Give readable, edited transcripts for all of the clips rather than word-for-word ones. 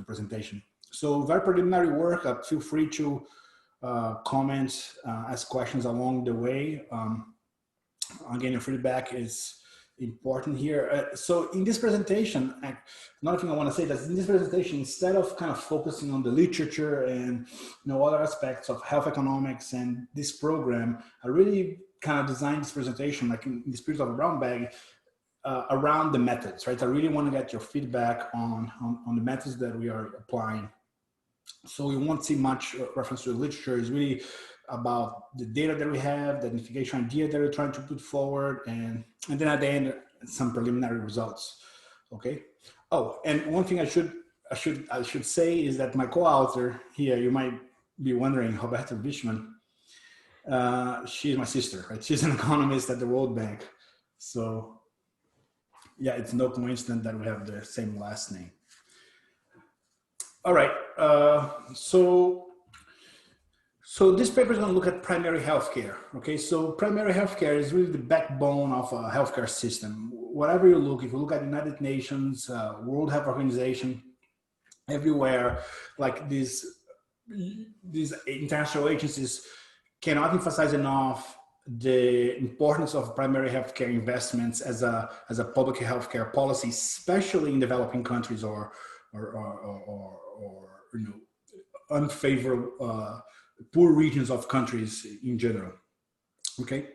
presentation. So very preliminary work. Feel free to comment, ask questions along the way. Again, your feedback is important here. So in this presentation, another thing I want to say is that in this presentation, instead of kind of focusing on the literature and other aspects of health economics and this program, I really kind of designed this presentation like in the spirit of a brown bag around the methods, right? I really want to get your feedback on the methods that we are applying. So you won't see much reference to the literature. It's really about the data that we have, the identification idea that we're trying to put forward, and then at the end, some preliminary results. Okay. Oh, and one thing I should say is that my co-author here, you might be wondering, Roberta Wichmann, she's my sister, right? She's an economist at the World Bank. So yeah, it's no coincidence that we have the same last name. All right, so this paper is going to look at primary healthcare. Okay, so primary healthcare is really the backbone of a healthcare system. Whatever you look, if you look at the United Nations, World Health Organization, everywhere, like these international agencies cannot emphasize enough the importance of primary healthcare investments as a public healthcare policy, especially in developing countries or unfavorable poor regions of countries in general. Okay,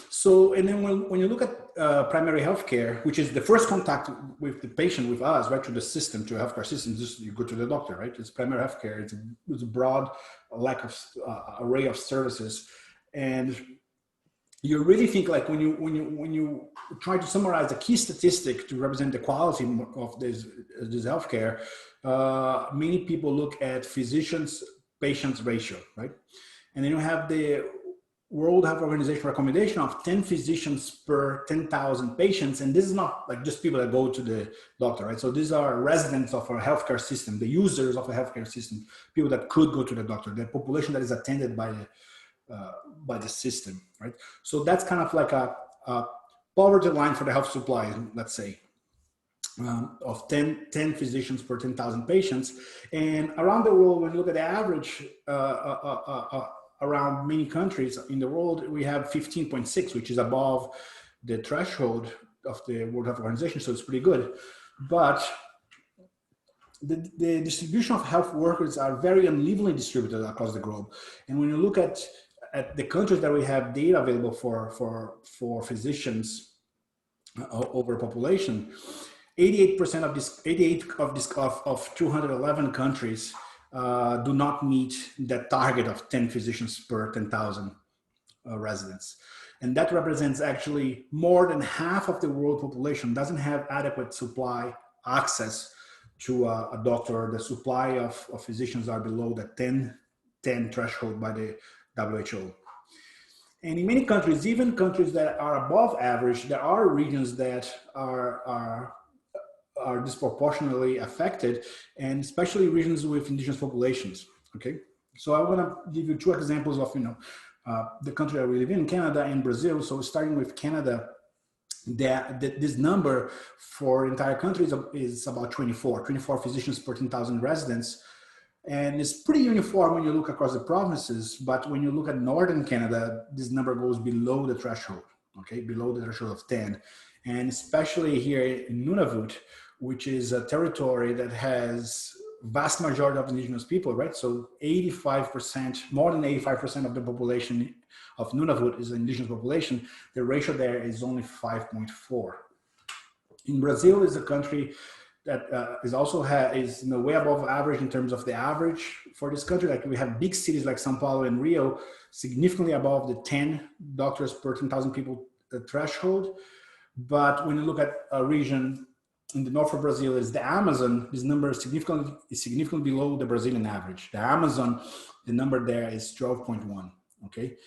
so and then when you look at primary healthcare, which is the first contact with the patient, with us, right, to the system, to a healthcare system, just you go to the doctor, right? It's primary healthcare. It's a broad array of services, and you really think like when you try to summarize the key statistic to represent the quality of this healthcare, many people look at physicians-patients ratio, right? And then you have the World Health Organization recommendation of 10 physicians per 10,000 patients, and this is not like just people that go to the doctor, right? So these are residents of our healthcare system, the users of a healthcare system, people that could go to the doctor, the population that is attended by the system, right? So that's kind of like a poverty line for the health supply, let's say, of 10 physicians per 10,000 patients. And around the world, when you look at the average around many countries in the world, we have 15.6, which is above the threshold of the World Health Organization, so it's pretty good. But the distribution of health workers are very unevenly distributed across the globe. And when you look at the countries that we have data available for physicians over population, 88% of 211 countries do not meet that target of 10 physicians per 10,000 residents. And that represents actually more than half of the world population doesn't have adequate supply access to a doctor. The supply of physicians are below the 10 threshold by the WHO. And in many countries, even countries that are above average, there are regions that are disproportionately affected, and especially regions with indigenous populations. Okay, so I want to give you two examples of the country that we live in, Canada and Brazil. So starting with Canada, this number for entire country is about 24 physicians per 10,000 residents. And it's pretty uniform when you look across the provinces, but when you look at Northern Canada, this number goes below the threshold, okay, below the threshold of 10. And especially here in Nunavut, which is a territory that has vast majority of indigenous people, right? So 85%, more than 85% of the population of Nunavut is an indigenous population. The ratio there is only 5.4. In Brazil is a country that is way above average in terms of the average for this country. Like we have big cities like São Paulo and Rio, significantly above the 10 doctors per 10,000 people threshold. But when you look at a region in the north of Brazil is the Amazon, this number is significantly below the Brazilian average. The Amazon, the number there is 12.1, okay?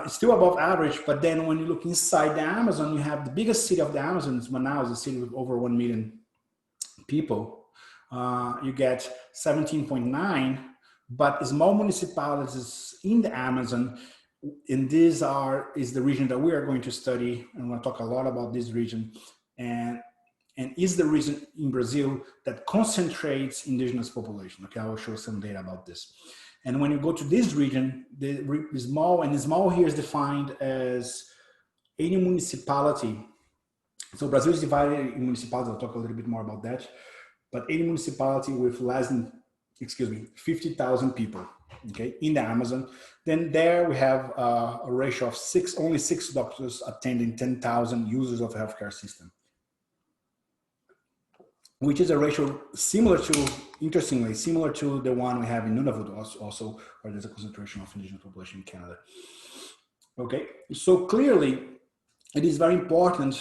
It's still above average, but then when you look inside the Amazon, you have the biggest city of the Amazon is Manaus, a city with over 1 million people. You get 17.9, but small municipalities in the Amazon, and this is the region that we are going to study, and we'll talk a lot about this region. And and is the region in Brazil that concentrates indigenous population. Okay, I will show some data about this. And when you go to this region, the small here is defined as any municipality. So Brazil is divided in municipalities. I'll talk a little bit more about that. But any municipality with less than, 50,000 people, okay, in the Amazon, then there we have a ratio of only six doctors attending 10,000 users of the healthcare system, which is a ratio similar to, interestingly, similar to the one we have in Nunavut also, where there's a concentration of indigenous population in Canada. Okay, so clearly, it is very important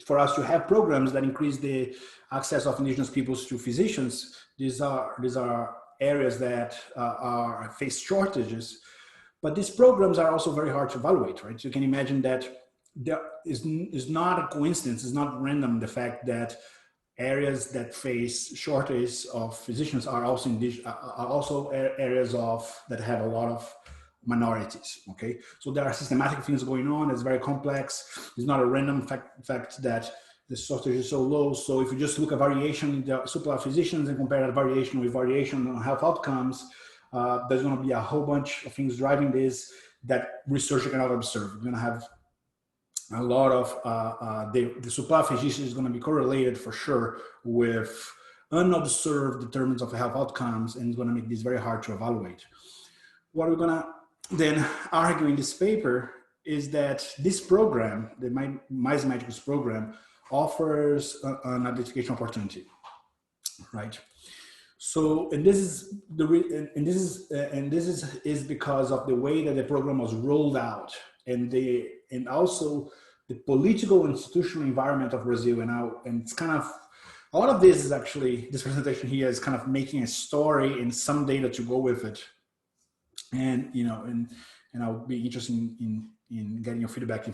for us to have programs that increase the access of indigenous peoples to physicians. These are areas that face shortages, but these programs are also very hard to evaluate, right? So you can imagine that there is not a coincidence, it's not random, the fact that areas that face shortage of physicians are also areas that have a lot of minorities. Okay, so there are systematic things going on. It's very complex. It's not a random fact that the shortage is so low. So if you just look at variation in the supply of physicians and compare that variation with variation on health outcomes, there's going to be a whole bunch of things driving this that researcher cannot observe. We're going to have a lot of the supply of physicians is going to be correlated for sure with unobserved determinants of health outcomes, and it's going to make this very hard to evaluate. What we're going to then argue in this paper is that this program, the Mais Médicos program, offers an identification opportunity, right? So, and this is because of the way that the program was rolled out, and also the political institutional environment of Brazil, and it's kind of, a lot of this is actually, this presentation here is kind of making a story and some data to go with it. And, and I'll be interested in getting your feedback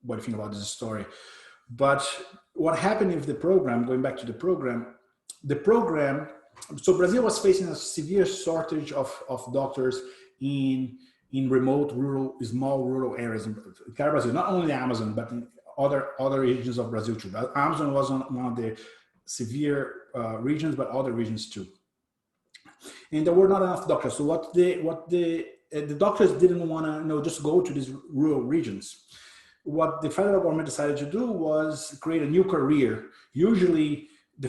what you think about this story. But what happened with the program, going back to the program, so Brazil was facing a severe shortage of doctors in remote, small rural areas in Brazil, not only the Amazon, but in other regions of Brazil too. Amazon was one of the severe regions, but other regions too. And there were not enough doctors. So what the doctors didn't want to just go to these rural regions. What the federal government decided to do was create a new career. Usually, the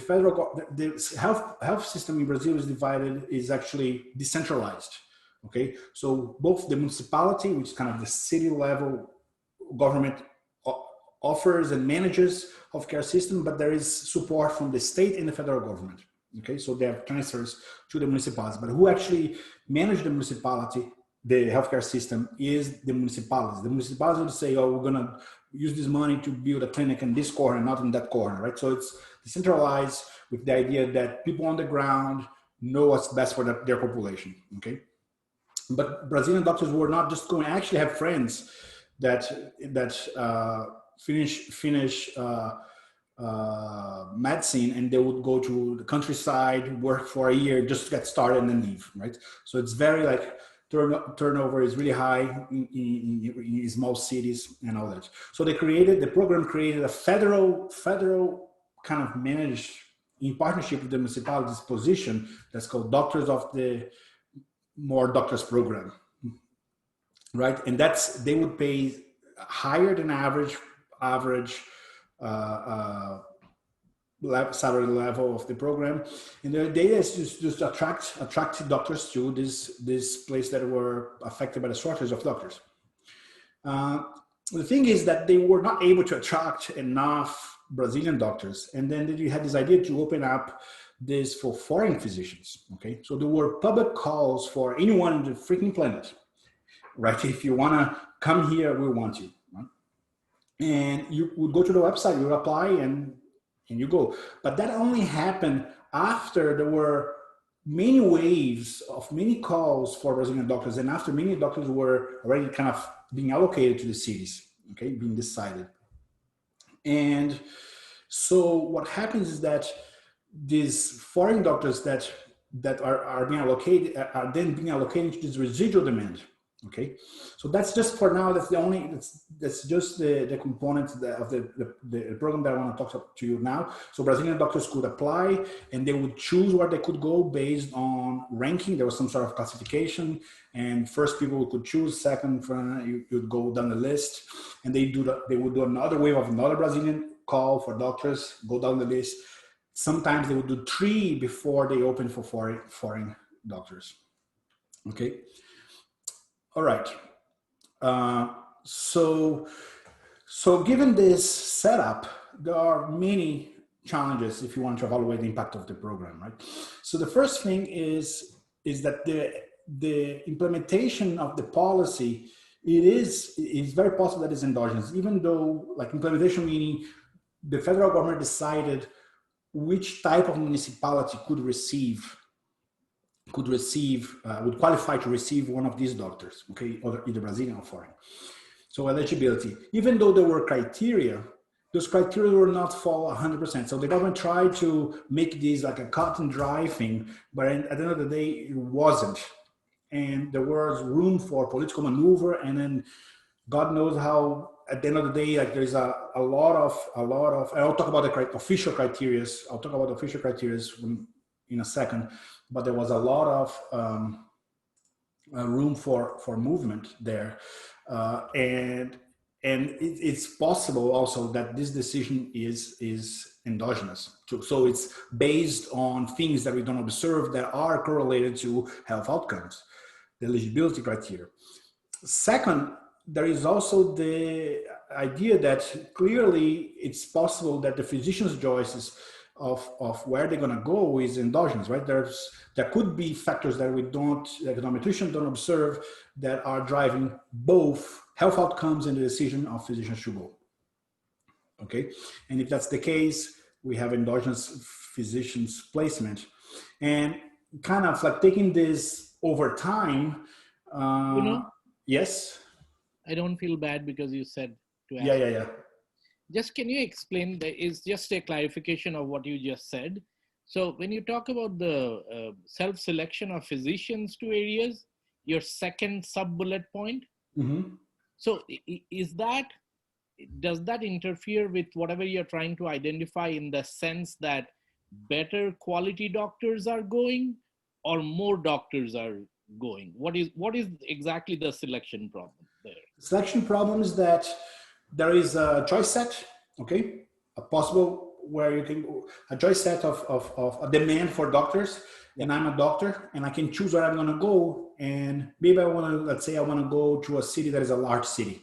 health system in Brazil is actually decentralized. Okay, so both the municipality, which is kind of the city level government, offers and manages healthcare system, but there is support from the state and the federal government. Okay, so they have transfers to the municipalities, but who actually manage the municipality, the healthcare system, is the municipalities. The municipalities will say, oh, we're going to use this money to build a clinic in this corner, not in that corner, right? So it's decentralized with the idea that people on the ground know what's best for their population, okay? But Brazilian doctors were not just going, I actually have friends that finish medicine, and they would go to the countryside, work for a year just to get started and then leave, right? So it's very like turnover is really high in small cities and all that. So the program created a federal kind of managed, in partnership with the municipalities, position that's called Doctors of the More Doctors Program, right? And they would pay higher than average salary level of the program, and the idea is just attract doctors to this place that were affected by the shortage of doctors. The thing is that they were not able to attract enough Brazilian doctors, and then you had this idea to open up this for foreign physicians. Okay, so there were public calls for anyone on the freaking planet, right? If you want to come here, we want you. Right? And you would go to the website, you would apply, and you go. But that only happened after there were many waves of many calls for Brazilian doctors, and after many doctors were already kind of being allocated to the cities, okay, being decided. And so what happens is that these foreign doctors that are being allocated are then being allocated to this residual demand. Okay, so that's just for now. That's the only. That's just the components of the program that I want to talk to you now. So Brazilian doctors could apply, and they would choose where they could go based on ranking. There was some sort of classification, and first people could choose. Second, you'd go down the list, and they would do another wave of another Brazilian call for doctors. Go down the list. Sometimes they would do 3 before they open for foreign doctors. Okay. All right. So given this setup, there are many challenges if you want to evaluate the impact of the program, right? So the first thing is that the implementation of the policy, it's very possible that it's endogenous, even though like implementation meaning the federal government decided which type of municipality would qualify to receive one of these doctors, okay, either Brazilian or foreign. So eligibility, even though there were criteria, those criteria were not fall 100%. So the government tried to make these like a cut and dry thing, but at the end of the day, it wasn't. And there was room for political maneuver, and then God knows how at the end of the day, like there's a lot of, I'll talk about the official criteria. I'll talk about the official criteria in a second, but there was a lot of room for movement there. And it's possible also that this decision is endogenous too. So it's based on things that we don't observe that are correlated to health outcomes, the eligibility criteria. Second, there is also the idea that clearly it's possible that the physician's choices of where they're going to go is endogenous, right? There could be factors that econometricians don't observe that are driving both health outcomes and the decision of physicians to go. Okay, and if that's the case, we have endogenous physicians placement, and kind of like taking this over time. Yes. I don't feel bad because you said to ask. Yeah. Just can you explain, that is just a clarification of what you just said. So when you talk about the self-selection of physicians to areas, your second sub-bullet point, so does that interfere with whatever you're trying to identify in the sense that better quality doctors are going or more doctors are going? What is exactly the selection problem there? The selection problem is that there is a choice set, okay? A possible where you can go, a choice set of a demand for doctors, and I'm a doctor and I can choose where I'm gonna go. And maybe let's say I wanna go to a city that is a large city.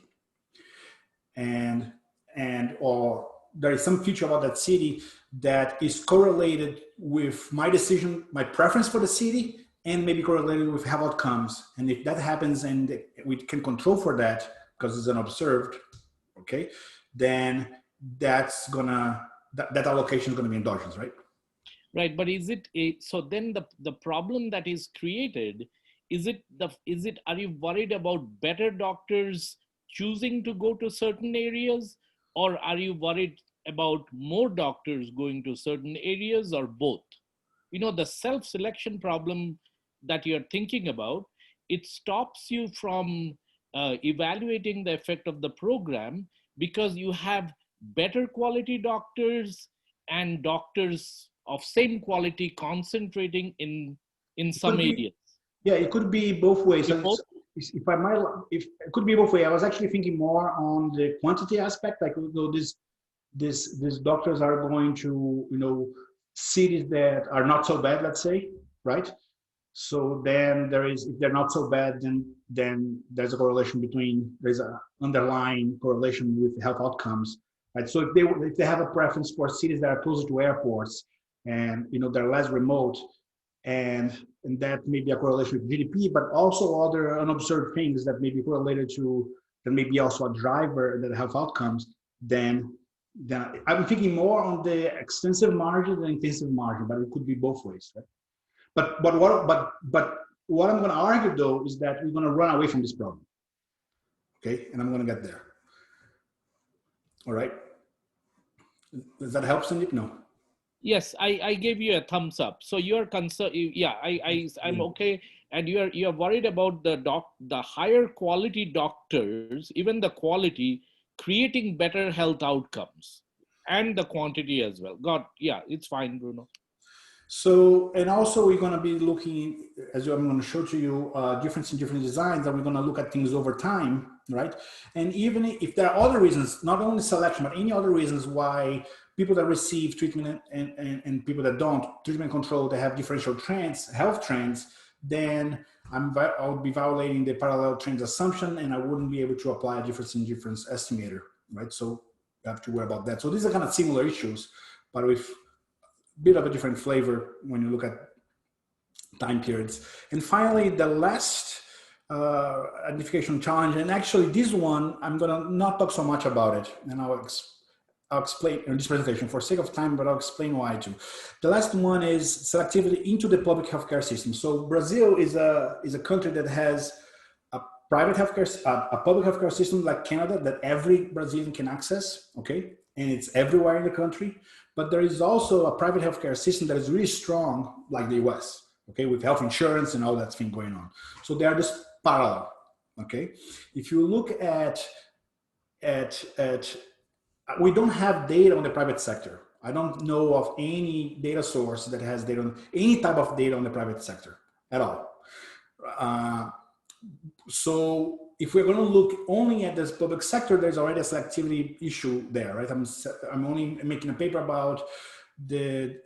Or there is some feature about that city that is correlated with my decision, my preference for the city, and maybe correlated with health outcomes. And if that happens and we can control for that because it's unobserved, okay, then that allocation is going to be endogenous, right? Right, but so then the problem that is created, are you worried about better doctors choosing to go to certain areas, or are you worried about more doctors going to certain areas, or both? The self-selection problem that you're thinking about, it stops you from evaluating the effect of the program because you have better quality doctors and doctors of same quality concentrating in some areas. Yeah, it could be both ways. If it could be both ways. I was actually thinking more on the quantity aspect, like these doctors are going to cities that are not so bad, let's say, right? So then if they're not so bad, then there's a correlation there's an underlying correlation with health outcomes, right? So if they have a preference for cities that are closer to airports and they're less remote, and that may be a correlation with GDP, but also other unobserved things that may be correlated to, that may be also a driver that have outcomes, then I'm thinking more on the extensive margin than intensive margin, but it could be both ways, right? But what I'm going to argue though is that we're going to run away from this problem, okay? And I'm going to get there. All right. Does that help, Sandeep? No. Yes, I gave you a thumbs up. So you're concerned. Yeah, I'm okay. And you're worried about the higher quality doctors, even the quality, creating better health outcomes, and the quantity as well. Yeah, it's fine, Bruno. So, and also we're going to be looking, as I'm going to show to you, difference in different designs, and we're going to look at things over time, right? And even if there are other reasons, not only selection, but any other reasons why people that receive treatment and people that don't, treatment control, they have differential trends, health trends, then I would be violating the parallel trends assumption, and I wouldn't be able to apply a difference in difference estimator, right? So you have to worry about that. So these are kind of similar issues, but with bit of a different flavor when you look at time periods. And finally, the last identification challenge, and actually this one, I'm gonna not talk so much about it, and I'll explain in this presentation for sake of time, but I'll explain why too. The last one is selectivity into the public healthcare system. So Brazil is a country that has a private healthcare, a public healthcare system like Canada that every Brazilian can access, okay? And it's everywhere in the country. But there is also a private healthcare system that is really strong, like the US, okay, with health insurance and all that thing going on. So they are just parallel, okay? If you look at we don't have data on the private sector. I don't know of any data source that has data on any type of data on the private sector at all. So if we're going to look only at this public sector, there's already a selectivity issue there, right? I'm only making a paper about the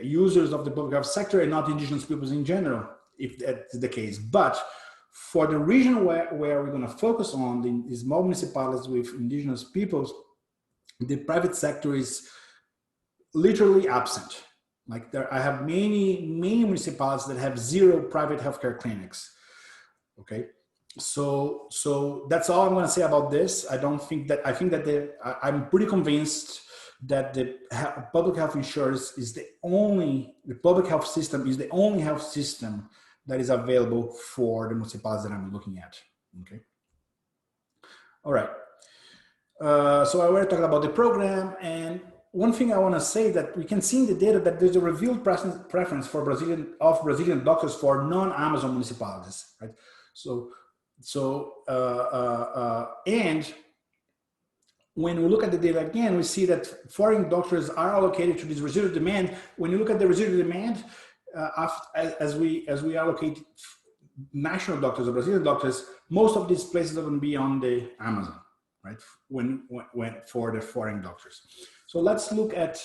users of the public health sector and not indigenous peoples in general, if that's the case. But for the region where we're going to focus on, the small municipalities with indigenous peoples, the private sector is literally absent. Like I have many municipalities that have 0 private healthcare clinics. Okay, so that's all I'm going to say about this. I think that I'm pretty convinced that the public health insurance is the public health system is the only health system that is available for the municipalities that I'm looking at. Okay, all right. So I already talked about the program, and one thing I want to say that we can see in the data that there's a revealed preference for Brazilian doctors for non-Amazon municipalities, right? And when we look at the data again, we see that foreign doctors are allocated to this residual demand. When you look at the residual demand, as we allocate national doctors or Brazilian doctors, most of these places are going to be on the Amazon, right? When for the foreign doctors. So let's look at.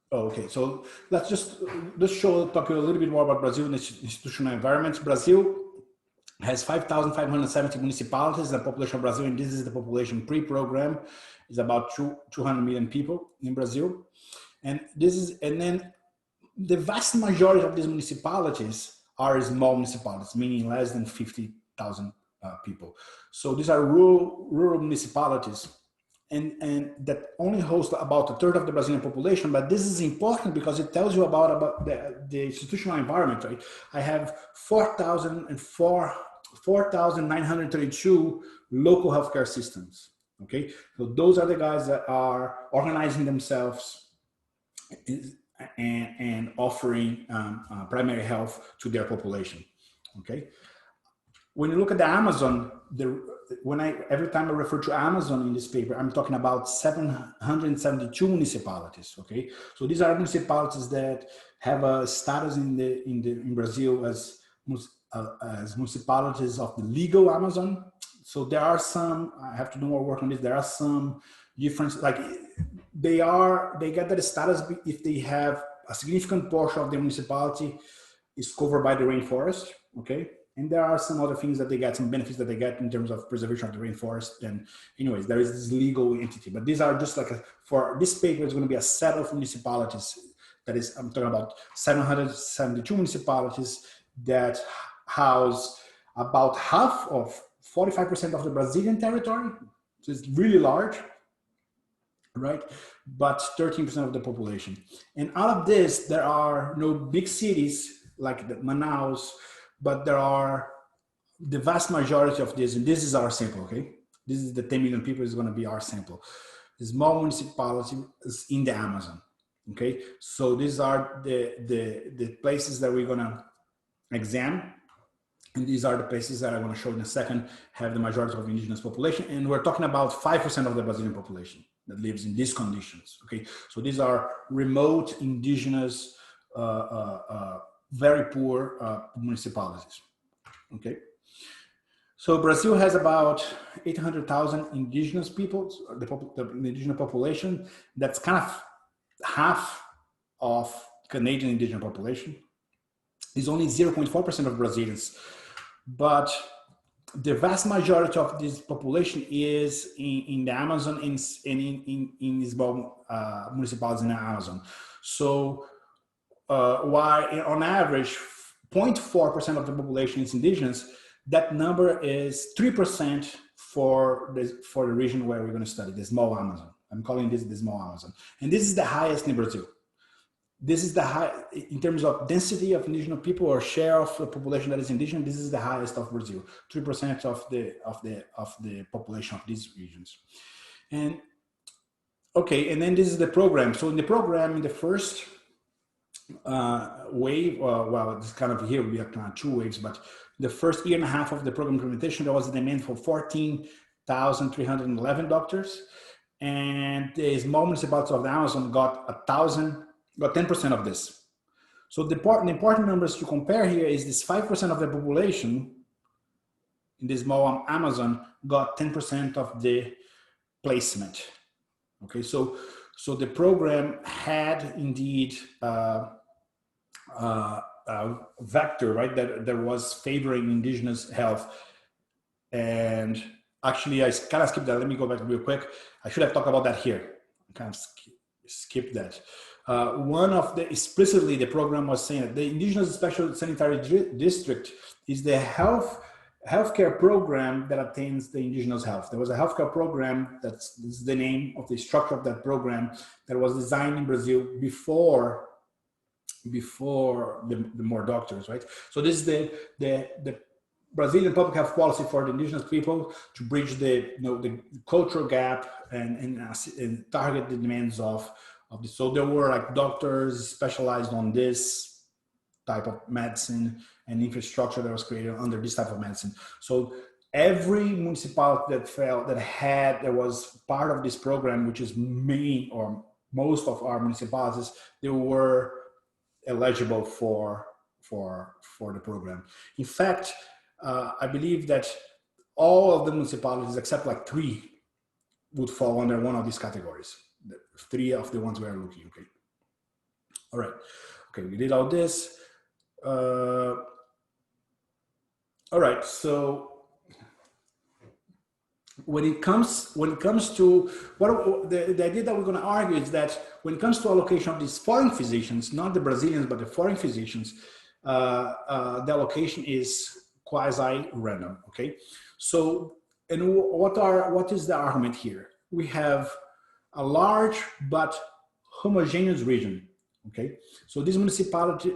Okay, so let's just talk a little bit more about Brazil and its institutional environment. Brazil has 5,570 municipalities. The population of Brazil, and this is the population pre-program, is about 200 million people in Brazil. And then the vast majority of these municipalities are small municipalities, meaning less than 50,000 people. So these are rural municipalities, and that only host about a third of the Brazilian population. But this is important because it tells you about the institutional environment, right? I have 4,932 local healthcare systems. Okay, so those are the guys that are organizing themselves and offering primary health to their population. Okay, when you look at the Amazon, every time I refer to Amazon in this paper, I'm talking about 772 municipalities. Okay, so these are municipalities that have a status in Brazil as municipalities of the legal Amazon. So there are some. I have to do more work on this. There are some differences, like they get that status if they have a significant portion of the municipality is covered by the rainforest. Okay. And there are some other things that they get, some benefits that they get in terms of preservation of the rainforest. And anyways, there is this legal entity, but these are just like, for this paper, it's going to be a set of municipalities. That is, I'm talking about 772 municipalities that house about half of 45% of the Brazilian territory. So it's really large, right? But 13% of the population. And out of this, there are no big cities like Manaus, but there are the vast majority of this, and this is our sample, okay? This is the 10 million people is going to be our sample. small municipalities in the Amazon. Okay, so these are the places that we're gonna examine, and these are the places that I want to show in a second have the majority of indigenous population, and we're talking about 5% of the Brazilian population that lives in these conditions. Okay, so these are remote, indigenous, very poor municipalities. Okay, so Brazil has about 800,000 indigenous people, the indigenous population. That's kind of half of Canadian indigenous population. Is only 0.4% of Brazilians, but the vast majority of this population is in the Amazon and in small municipalities in the Amazon. So while on average 0.4% of the population is indigenous, that number is 3% for the region where we're going to study, the small Amazon. I'm calling this the small Amazon, and this is the highest in Brazil. This is the high in terms of density of indigenous people or share of the population that is indigenous. This is the highest of Brazil, 3% of the population of these regions. And okay, and then this is the program. So in the program, in the first wave, well, it's kind of here we have kind of two waves, but the first year and a half of the program implementation, there was a demand for 14,311 doctors, and the small municipalities of the Amazon got 10% of this. So the important numbers to compare here is this 5% of the population in the small Amazon got 10% of the placement. Okay, so the program had indeed a vector, right, that was favoring indigenous health. And actually, I kind of skipped that. Let me go back real quick. I should have talked about that here. I kind of skipped that. One of the explicitly the program was saying that the Indigenous Special Sanitary District is the healthcare program that attains the indigenous health. There was a healthcare program this is the name of the structure of that program that was designed in Brazil before the more doctors, right? So this is the Brazilian public health policy for the indigenous people to bridge the cultural gap and target the demands of this. So there were like doctors specialized on this type of medicine and infrastructure that was created under this type of medicine. So every municipality that was part of this program, which is many or most of our municipalities, they were eligible for the program. In fact, I believe that all of the municipalities except like 3 would fall under one of these categories. 3 of the ones we are looking. Okay. All right. Okay, we did all this. All right. So when it comes to what the idea that we're going to argue is that when it comes to allocation of these foreign physicians, not the Brazilians but the foreign physicians, the allocation is quasi-random. Okay. So and what is the argument here? We have a large but homogeneous region. Okay, so this municipality,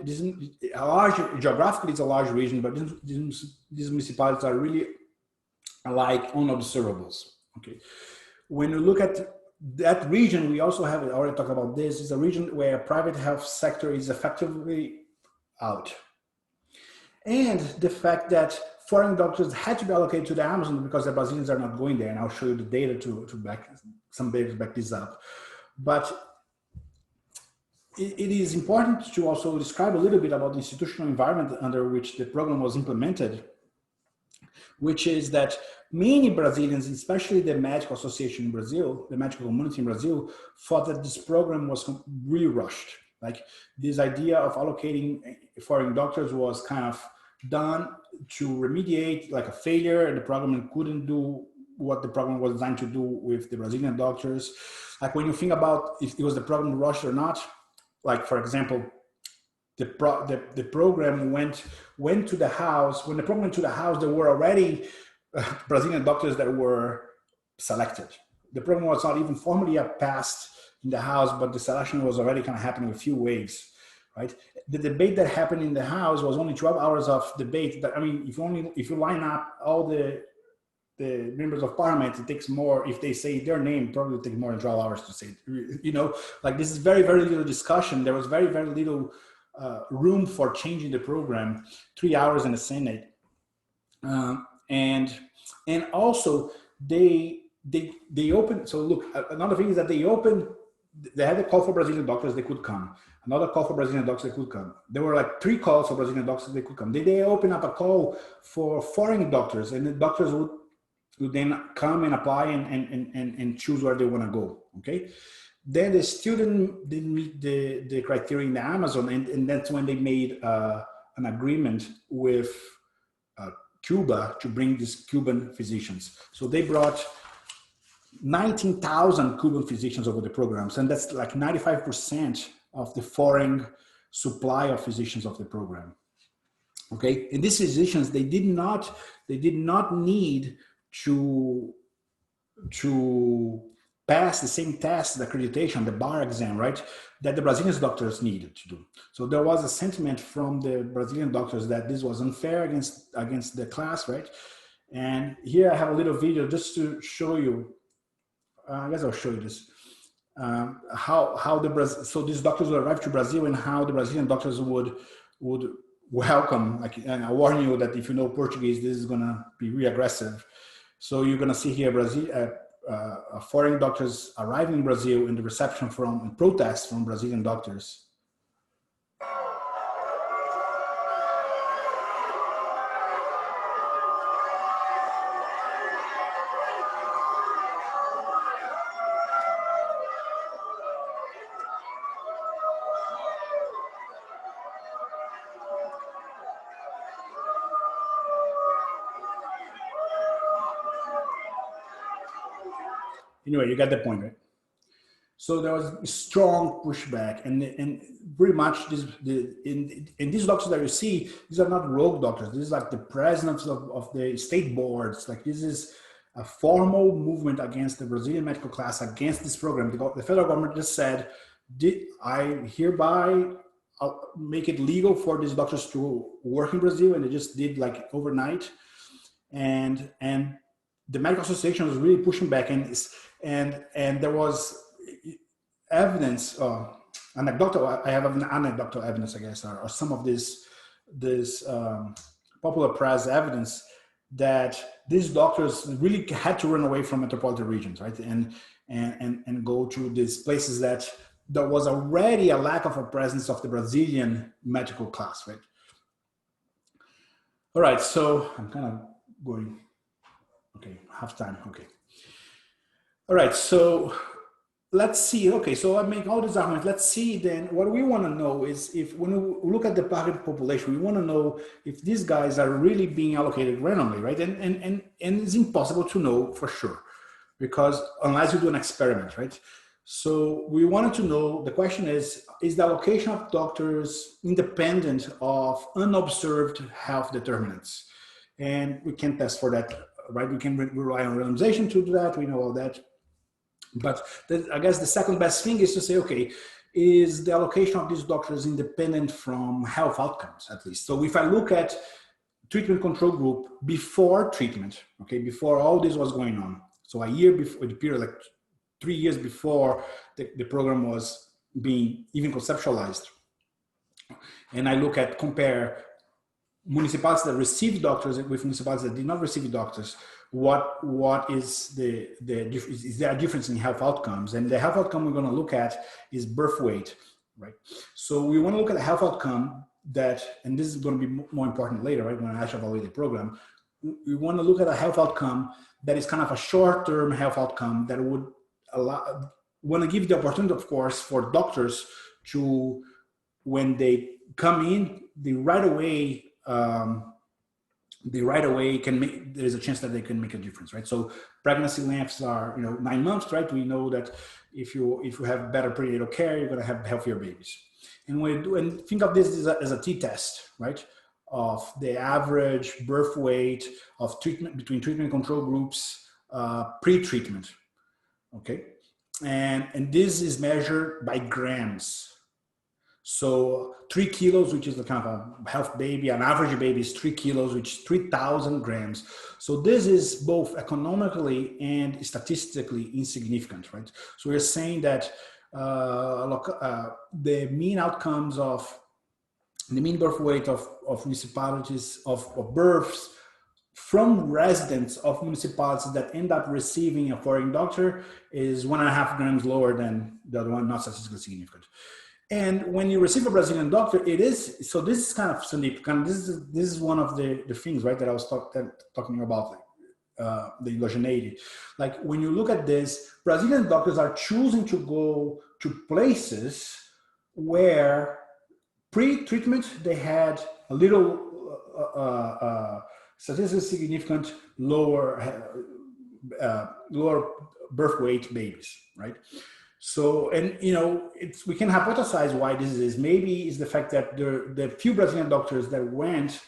geographically it's a large region, but these municipalities are really like unobservables. Okay, when you look at that region, we also have, I already talked about this, is a region where private health sector is effectively out. And the fact that foreign doctors had to be allocated to the Amazon because the Brazilians are not going there, and I'll show you the data to back this up. But it is important to also describe a little bit about the institutional environment under which the program was implemented, which is that many Brazilians, especially the medical association in Brazil, the medical community in Brazil, thought that this program was really rushed. Like this idea of allocating foreign doctors was kind of done to remediate like a failure, and the program couldn't do what the program was designed to do with the Brazilian doctors. Like when you think about if it was the program rushed or not, like for example, the program went to the house. When the program went to the house, there were already Brazilian doctors that were selected. The program was not even formally passed in the house, but the selection was already kind of happening a few waves, right? The debate that happened in the house was only 12 hours of debate. But I mean, if you line up all the the members of parliament, it takes more, if they say their name, probably take more than 12 hours to say it. You know, like this is very, very little discussion. There was very, very little room for changing the program, 3 hours in the Senate. And also they opened, so look, another thing is that they had a call for Brazilian doctors, they could come. Another call for Brazilian doctors, they could come. There were like 3 calls for Brazilian doctors, they could come. They opened up a call for foreign doctors, and the doctors would then come and apply and choose where they want to go, okay? Then they still didn't meet the criteria in the Amazon, and that's when they made an agreement with Cuba to bring these Cuban physicians. So they brought 19,000 Cuban physicians over the programs, and that's like 95% of the foreign supply of physicians of the program. Okay, and these physicians, they did not need to pass the same test, the accreditation, the bar exam, right, that the Brazilian doctors needed to do. So there was a sentiment from the Brazilian doctors that this was unfair against the class, right? And here I have a little video just to show you. I guess I'll show you this. So these doctors would arrive to Brazil, and how the Brazilian doctors would welcome. Like, and I warn you that if you know Portuguese, this is gonna be really aggressive. So you're gonna see here foreign doctors arriving in Brazil, in the reception and protests from Brazilian doctors. Anyway, you get the point, right? So there was strong pushback, and pretty much these doctors that you see, these are not rogue doctors. These are like the presidents of the state boards. Like, this is a formal movement against the Brazilian medical class, against this program. The federal government just said, I hereby make it legal for these doctors to work in Brazil, and they just did like overnight. And the medical association was really pushing back, and there was evidence, anecdotal. I have an anecdotal evidence, I guess, or some of this popular press evidence that these doctors really had to run away from metropolitan regions, right, and go to these places that there was already a lack of a presence of the Brazilian medical class, right? All right, so I'm kind of going. Okay, half time. Okay. All right, so let's see. Okay, so I make all these arguments. Let's see then, what we want to know is, if when we look at the target population, we want to know if these guys are really being allocated randomly, right? And it's impossible to know for sure, because unless you do an experiment, right? So we wanted to know, the question is the allocation of doctors independent of unobserved health determinants? And we can test for that, right? We can rely on randomization to do that. We know all that. But I guess the second best thing is to say, okay, is the allocation of these doctors independent from health outcomes, at least? So if I look at treatment control group before treatment, okay, before all this was going on, so a year before, the period, like 3 years before the program was being even conceptualized, and I compare municipalities that received doctors with municipalities that did not receive doctors, what is is there a difference in health outcomes? And the health outcome we're going to look at is birth weight, right? So we want to look at a health outcome that, and this is going to be more important later, right, when I actually evaluate the program. We want to look at a health outcome that is kind of a short-term health outcome that would want to give the opportunity, of course, for doctors to, when they come in, right away can make, there's a chance that they can make a difference, right? So pregnancy lengths are, 9 months, right? We know that if you have better prenatal care, you're going to have healthier babies. And think of this as a t-test, right? Of the average birth weight of treatment between treatment control groups pre-treatment, okay? And this is measured by grams. So 3 kilos, which is the kind of a health baby, an average baby is 3 kilos, which is 3,000 grams. So this is both economically and statistically insignificant, right? So we're saying that the mean outcomes of the mean birth weight of municipalities, of births from residents of municipalities that end up receiving a foreign doctor is 1.5 grams lower than the other one, not statistically significant. And when you receive a Brazilian doctor, it is, so this is kind of, Sandeep, this is one of the things, right, that I was talking about, like, the endogeneity. Like when you look at this, Brazilian doctors are choosing to go to places where pre-treatment they had a little statistically significant lower birth weight babies, right? So, and you know, we can hypothesize why this is. Maybe it's the fact that the few Brazilian doctors that went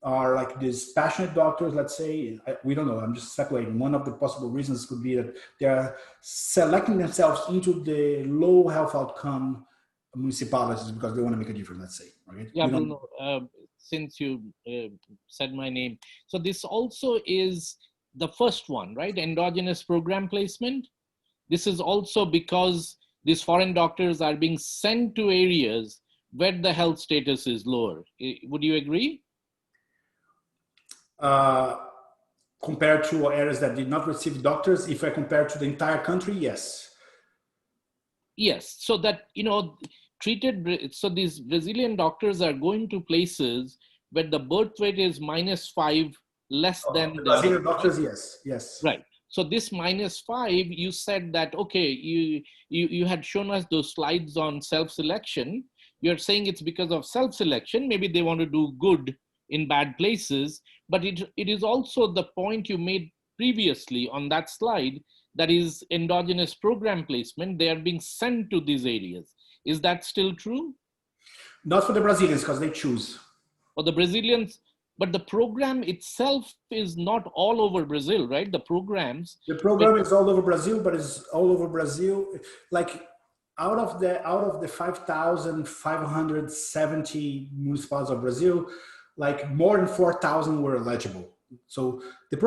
are like these passionate doctors, let's say. We don't know, I'm just speculating. One of the possible reasons could be that they are selecting themselves into the low health outcome municipalities because they want to make a difference, let's say, right? Yeah, Bruno, since you said my name. So this also is the first one, right? Endogenous program placement. This is also because these foreign doctors are being sent to areas where the health status is lower. Would you agree? Compared to areas that did not receive doctors, if I compare to the entire country, yes. Yes, so that, you know, so these Brazilian doctors are going to places where the birth weight is -5, less than the Brazilian doctors, yes. Right. So this -5, you said that, okay, you had shown us those slides on self-selection. You're saying it's because of self-selection. Maybe they want to do good in bad places, but it is also the point you made previously on that slide, that is endogenous program placement. They are being sent to these areas. Is that still true? Not for the Brazilians, because they choose. For the Brazilians, but the program itself is not all over Brazil, right? The program is all over Brazil, but it's all over Brazil. Like out of the 5,570 municipalities of Brazil, like more than 4,000 were eligible. So the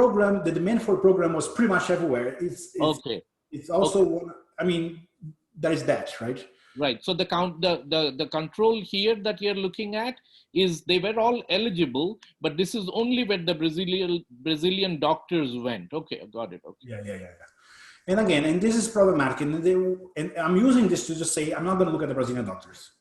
demand for the program was pretty much everywhere. It's also, okay. I mean, there is that, right? Right. So the control here that you're looking at is they were all eligible, but this is only where the Brazilian doctors went. Okay, I got it. Okay. Yeah. And again, and this is problematic, and I'm using this to just say I'm not going to look at the Brazilian doctors.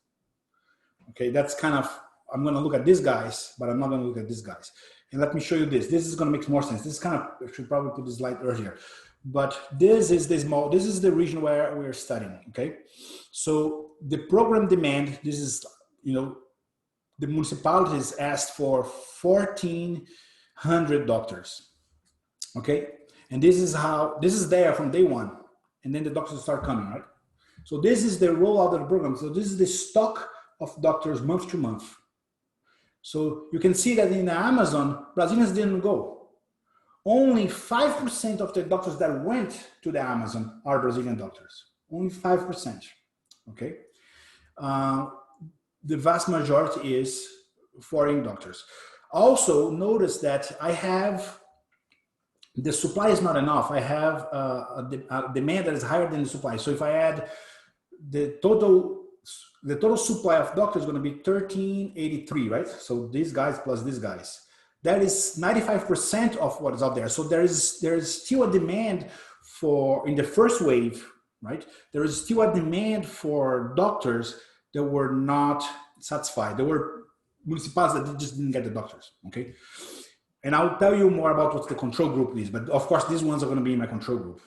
Okay, that's kind of, I'm going to look at these guys, but I'm not going to look at these guys. And let me show you this. This is going to make more sense. This is kind of, I should probably put this slide earlier. But this is the region where we're studying, okay? So the program demand, this is, you know, the municipalities asked for 1,400 doctors, okay? And this is there from day one. And then the doctors start coming, right? So this is the rollout of the program. So this is the stock of doctors month to month. So you can see that in the Amazon, Brazilians didn't go. Only 5% of the doctors that went to the Amazon are Brazilian doctors. Only 5%, okay? The vast majority is foreign doctors. Also, notice that the supply is not enough. I have a demand that is higher than the supply. So if I add the total supply of doctors is going to be 1,383, right? So these guys plus these guys. That is 95% of what is out there. So there is still a demand for, in the first wave, right? There is still a demand for doctors that were not satisfied. There were municipalities that just didn't get the doctors, okay? And I'll tell you more about what the control group is, but of course, these ones are going to be in my control group.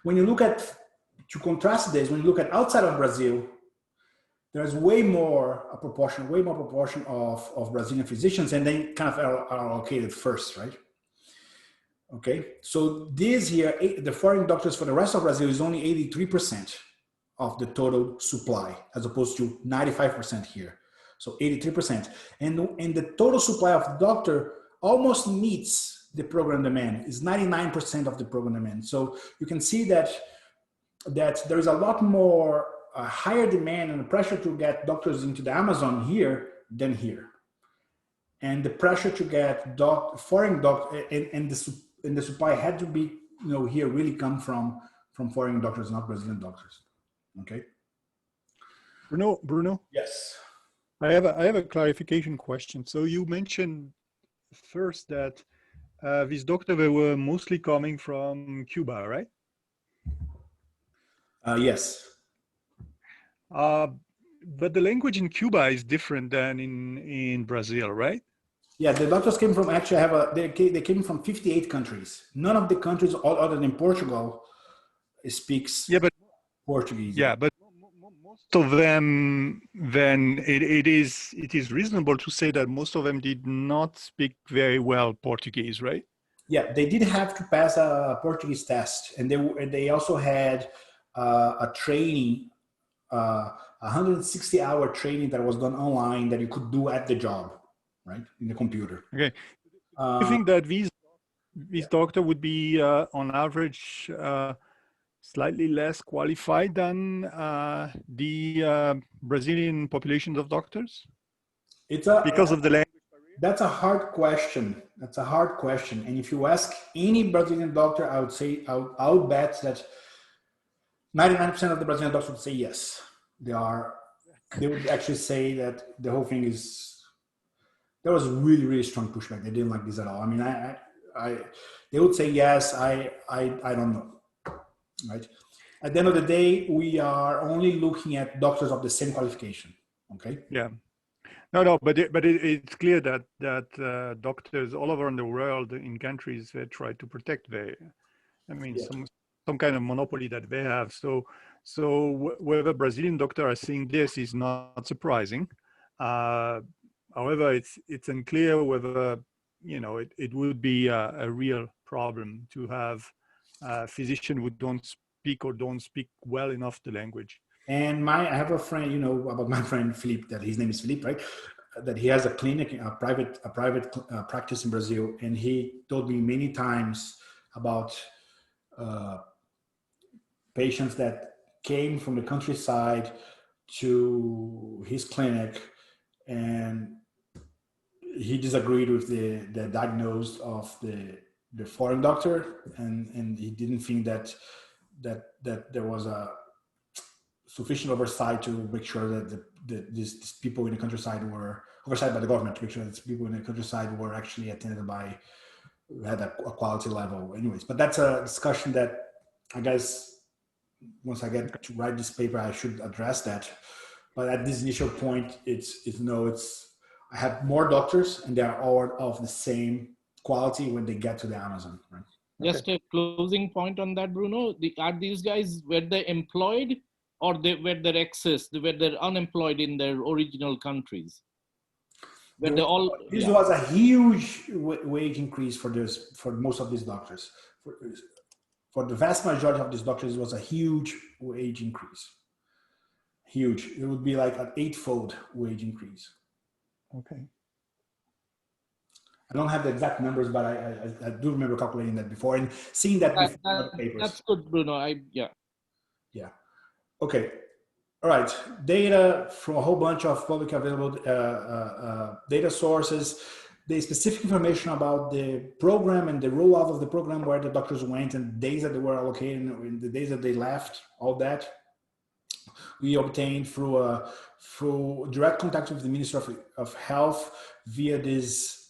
When you look at, to contrast this, when you look at outside of Brazil, there's way more proportion of Brazilian physicians, and they kind of are allocated first, right? Okay, so this here, the foreign doctors for the rest of Brazil is only 83% of the total supply, as opposed to 95% here. So 83%. And the total supply of doctor almost meets the program demand, is 99% of the program demand. So you can see that there is a lot more a higher demand and a pressure to get doctors into the Amazon here than here. And the pressure to get foreign doctors and the supply had to be, here really come from foreign doctors, not Brazilian doctors. Okay. Bruno. Yes. I have a clarification question. So you mentioned first that these doctors were mostly coming from Cuba, right? Yes. But the language in Cuba is different than in Brazil, right? Yeah, the doctors came from, actually they came from 58 countries. None of the countries other than Portugal speaks Portuguese. Yeah, but most of them, then it is reasonable to say that most of them did not speak very well Portuguese, right? Yeah, they did have to pass a Portuguese test, and they also had a training, 160-hour training that was done online that you could do at the job, right, in the computer. Okay. Do you think that these doctor would be on average slightly less qualified than the Brazilian populations of doctors? Because of the language. That's a hard question. And if you ask any Brazilian doctor, I would say, I would bet that 99% of the Brazilian doctors would say yes. They would actually say that the whole thing there was really, really strong pushback. They didn't like this at all. I mean, they would say yes. I don't know, right? At the end of the day, we are only looking at doctors of the same qualification. Okay. Yeah. No, but it's clear that doctors all over in the world in countries try to protect some kind of monopoly that they have. So whether Brazilian doctors are seeing this is not surprising. However, it's unclear whether it would be a real problem to have physicians who don't speak well enough the language. And I have a friend, about my friend Philippe, that his name is Philippe, right? That he has a clinic, a private practice in Brazil. And he told me many times about patients that came from the countryside to his clinic, and he disagreed with the diagnosis of the foreign doctor, and he didn't think that there was a sufficient oversight to make sure that these people in the countryside were oversight by the government to make sure that people in the countryside were actually attended had a quality level. Anyways, but that's a discussion that I guess once I get to write this paper, I should address that. But at this initial point, I have more doctors, and they are all of the same quality when they get to the Amazon. Right? Just a closing point on that, Bruno. Are these guys, were they employed, or were they unemployed in their original countries? This was a huge wage increase for most of these doctors. For the vast majority of these doctors, it was a huge wage increase. Huge. It would be like an 8-fold wage increase. Okay. I don't have the exact numbers, but I do remember calculating that before and seeing that before in other papers. That's good, Bruno. Yeah. Okay. All right. Data from a whole bunch of public available data sources. The specific information about the program and the rollout of the program, where the doctors went and days that they were allocated and the days that they left, all that we obtained through direct contact with the Ministry of Health via this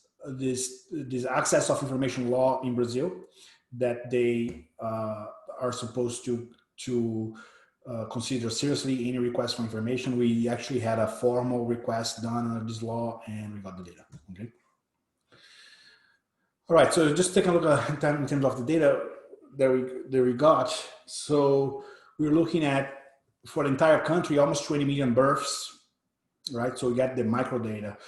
access of information law in Brazil that they are supposed to consider seriously any request for information. We actually had a formal request done under this law, and we got the data. Okay. All right. So just take a look at in terms of the data that we got. So we're looking at, for the entire country, almost 20 million births. Right. So we got the micro data.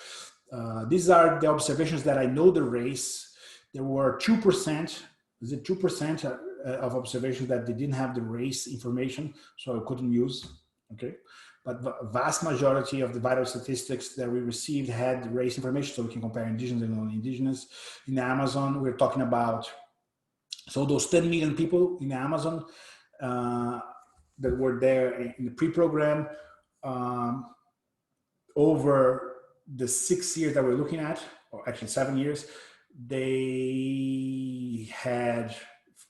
These are the observations that I know the race. There were 2%. Is it 2% of observations that they didn't have the race information, so I couldn't use? Okay, but the vast majority of the vital statistics that we received had race information, so we can compare indigenous and non-indigenous. In the Amazon, we're talking about, so those 10 million people in the Amazon, that were there in the pre-program, over the 6 years that we're looking at, or actually 7 years, they had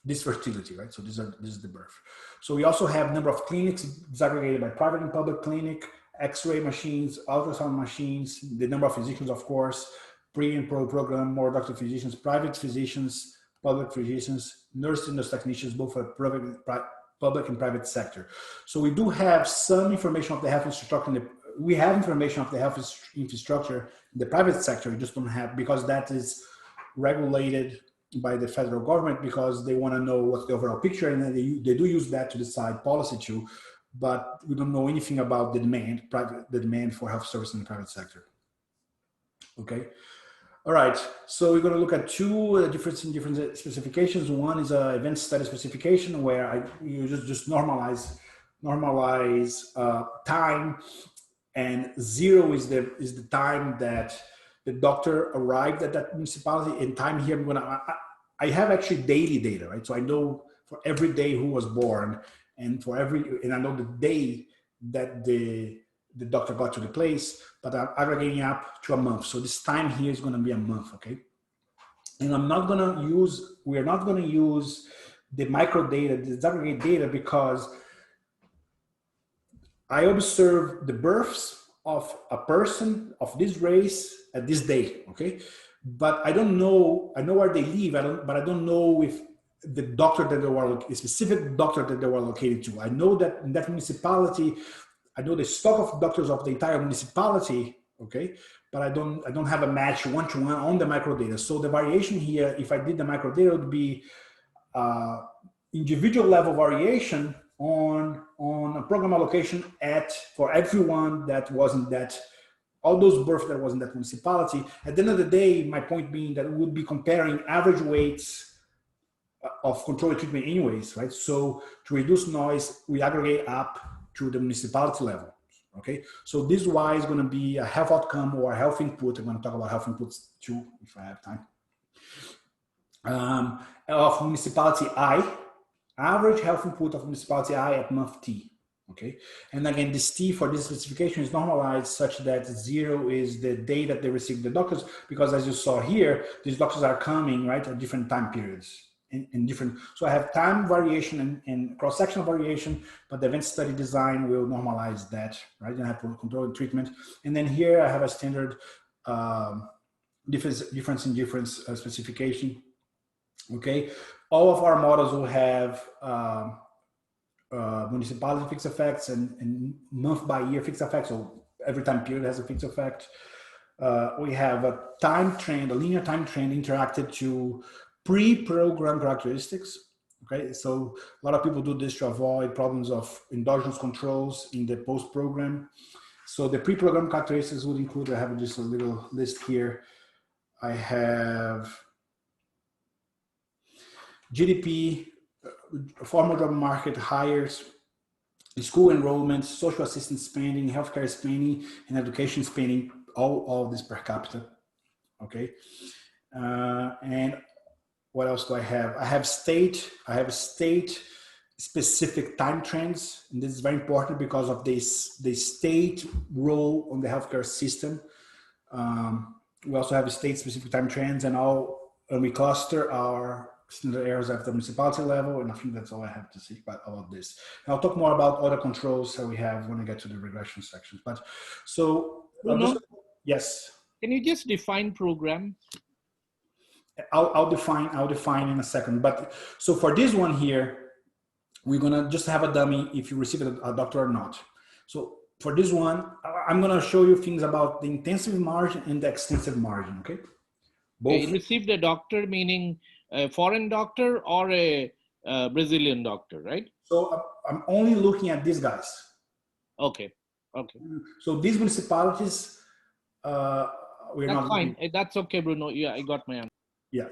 this fertility, right? So this is the birth. So we also have number of clinics disaggregated by private and public clinic, X-ray machines, ultrasound machines, the number of physicians, of course, pre and pro program, more doctor physicians, private physicians, public physicians, nurse and nurse technicians, both for public and private sector. So we do have some information of the health infrastructure. We have information of the health infrastructure in the private sector. We just don't have, because that is regulated by the federal government, because they want to know what's the overall picture, and then they do use that to decide policy too. But we don't know anything about the demand for health service in the private sector. Okay. All right. So we're going to look at two different specifications. One is a event study specification, where you just normalize time, and 0 is the time that the doctor arrived at that municipality. In time here, I have actually daily data, right? So I know for every day who was born, and I know the day that the doctor got to the place, but I'm aggregating up to a month. So this time here is going to be a month, okay? And we're not going to use the micro data, the disaggregate data, because I observe the births of a person of this race at this day, okay? But I don't know, I know where they live, but I don't know if the doctor that they were, a specific doctor that they were located to. I know that in that municipality, I know the stock of doctors of the entire municipality, okay? But I don't have a match one-to-one on the microdata. So the variation here, if I did the microdata, would be individual level variation on a program allocation for everyone that wasn't that, all those births that wasn't that municipality. At the end of the day, my point being that we would be comparing average weights of controlled treatment anyways, right? So to reduce noise, we aggregate up to the municipality level, okay? So this Y is going to be a health outcome or a health input. I'm going to talk about health inputs too, if I have time. Of municipality I, average health input of municipality I at month T, okay? And again, this T for this specification is normalized such that 0 is the day that they receive the doctors, because as you saw here, these doctors are coming, right, at different time periods. In different, so I have time variation and cross-sectional variation, but the event study design will normalize that, right? And I have control treatment. And then here I have a standard difference in difference specification, okay? All of our models will have municipality fixed effects and month by year fixed effects, so every time period has a fixed effect. We have a time trend, a linear time trend interacted to pre-programmed characteristics, okay? So a lot of people do this to avoid problems of endogenous controls in the post-program. So the pre-programmed characteristics would include, I have just a little list here. I have GDP, formal job market hires, school enrollments, social assistance spending, healthcare spending, and education spending, all this per capita, okay? And what else do I have? I have state specific time trends. And this is very important because of the state role on the healthcare system. We also have state specific time trends, and we cluster our standard errors at the municipality level. And I think that's all I have to say about this. And I'll talk more about other controls that we have when we get to the regression section. But so, yes. Can you just define program? I'll define in a second. But so for this one here, we're gonna just have a dummy if you receive a doctor or not. So for this one, I'm gonna show you things about the intensive margin and the extensive margin, okay? Both. Okay, received a doctor meaning a foreign doctor or a Brazilian doctor, right? So I'm only looking at these guys. Okay, okay. So these municipalities, we're That's not fine. looking. That's okay, Bruno. Yeah, I got my answer. Yeah.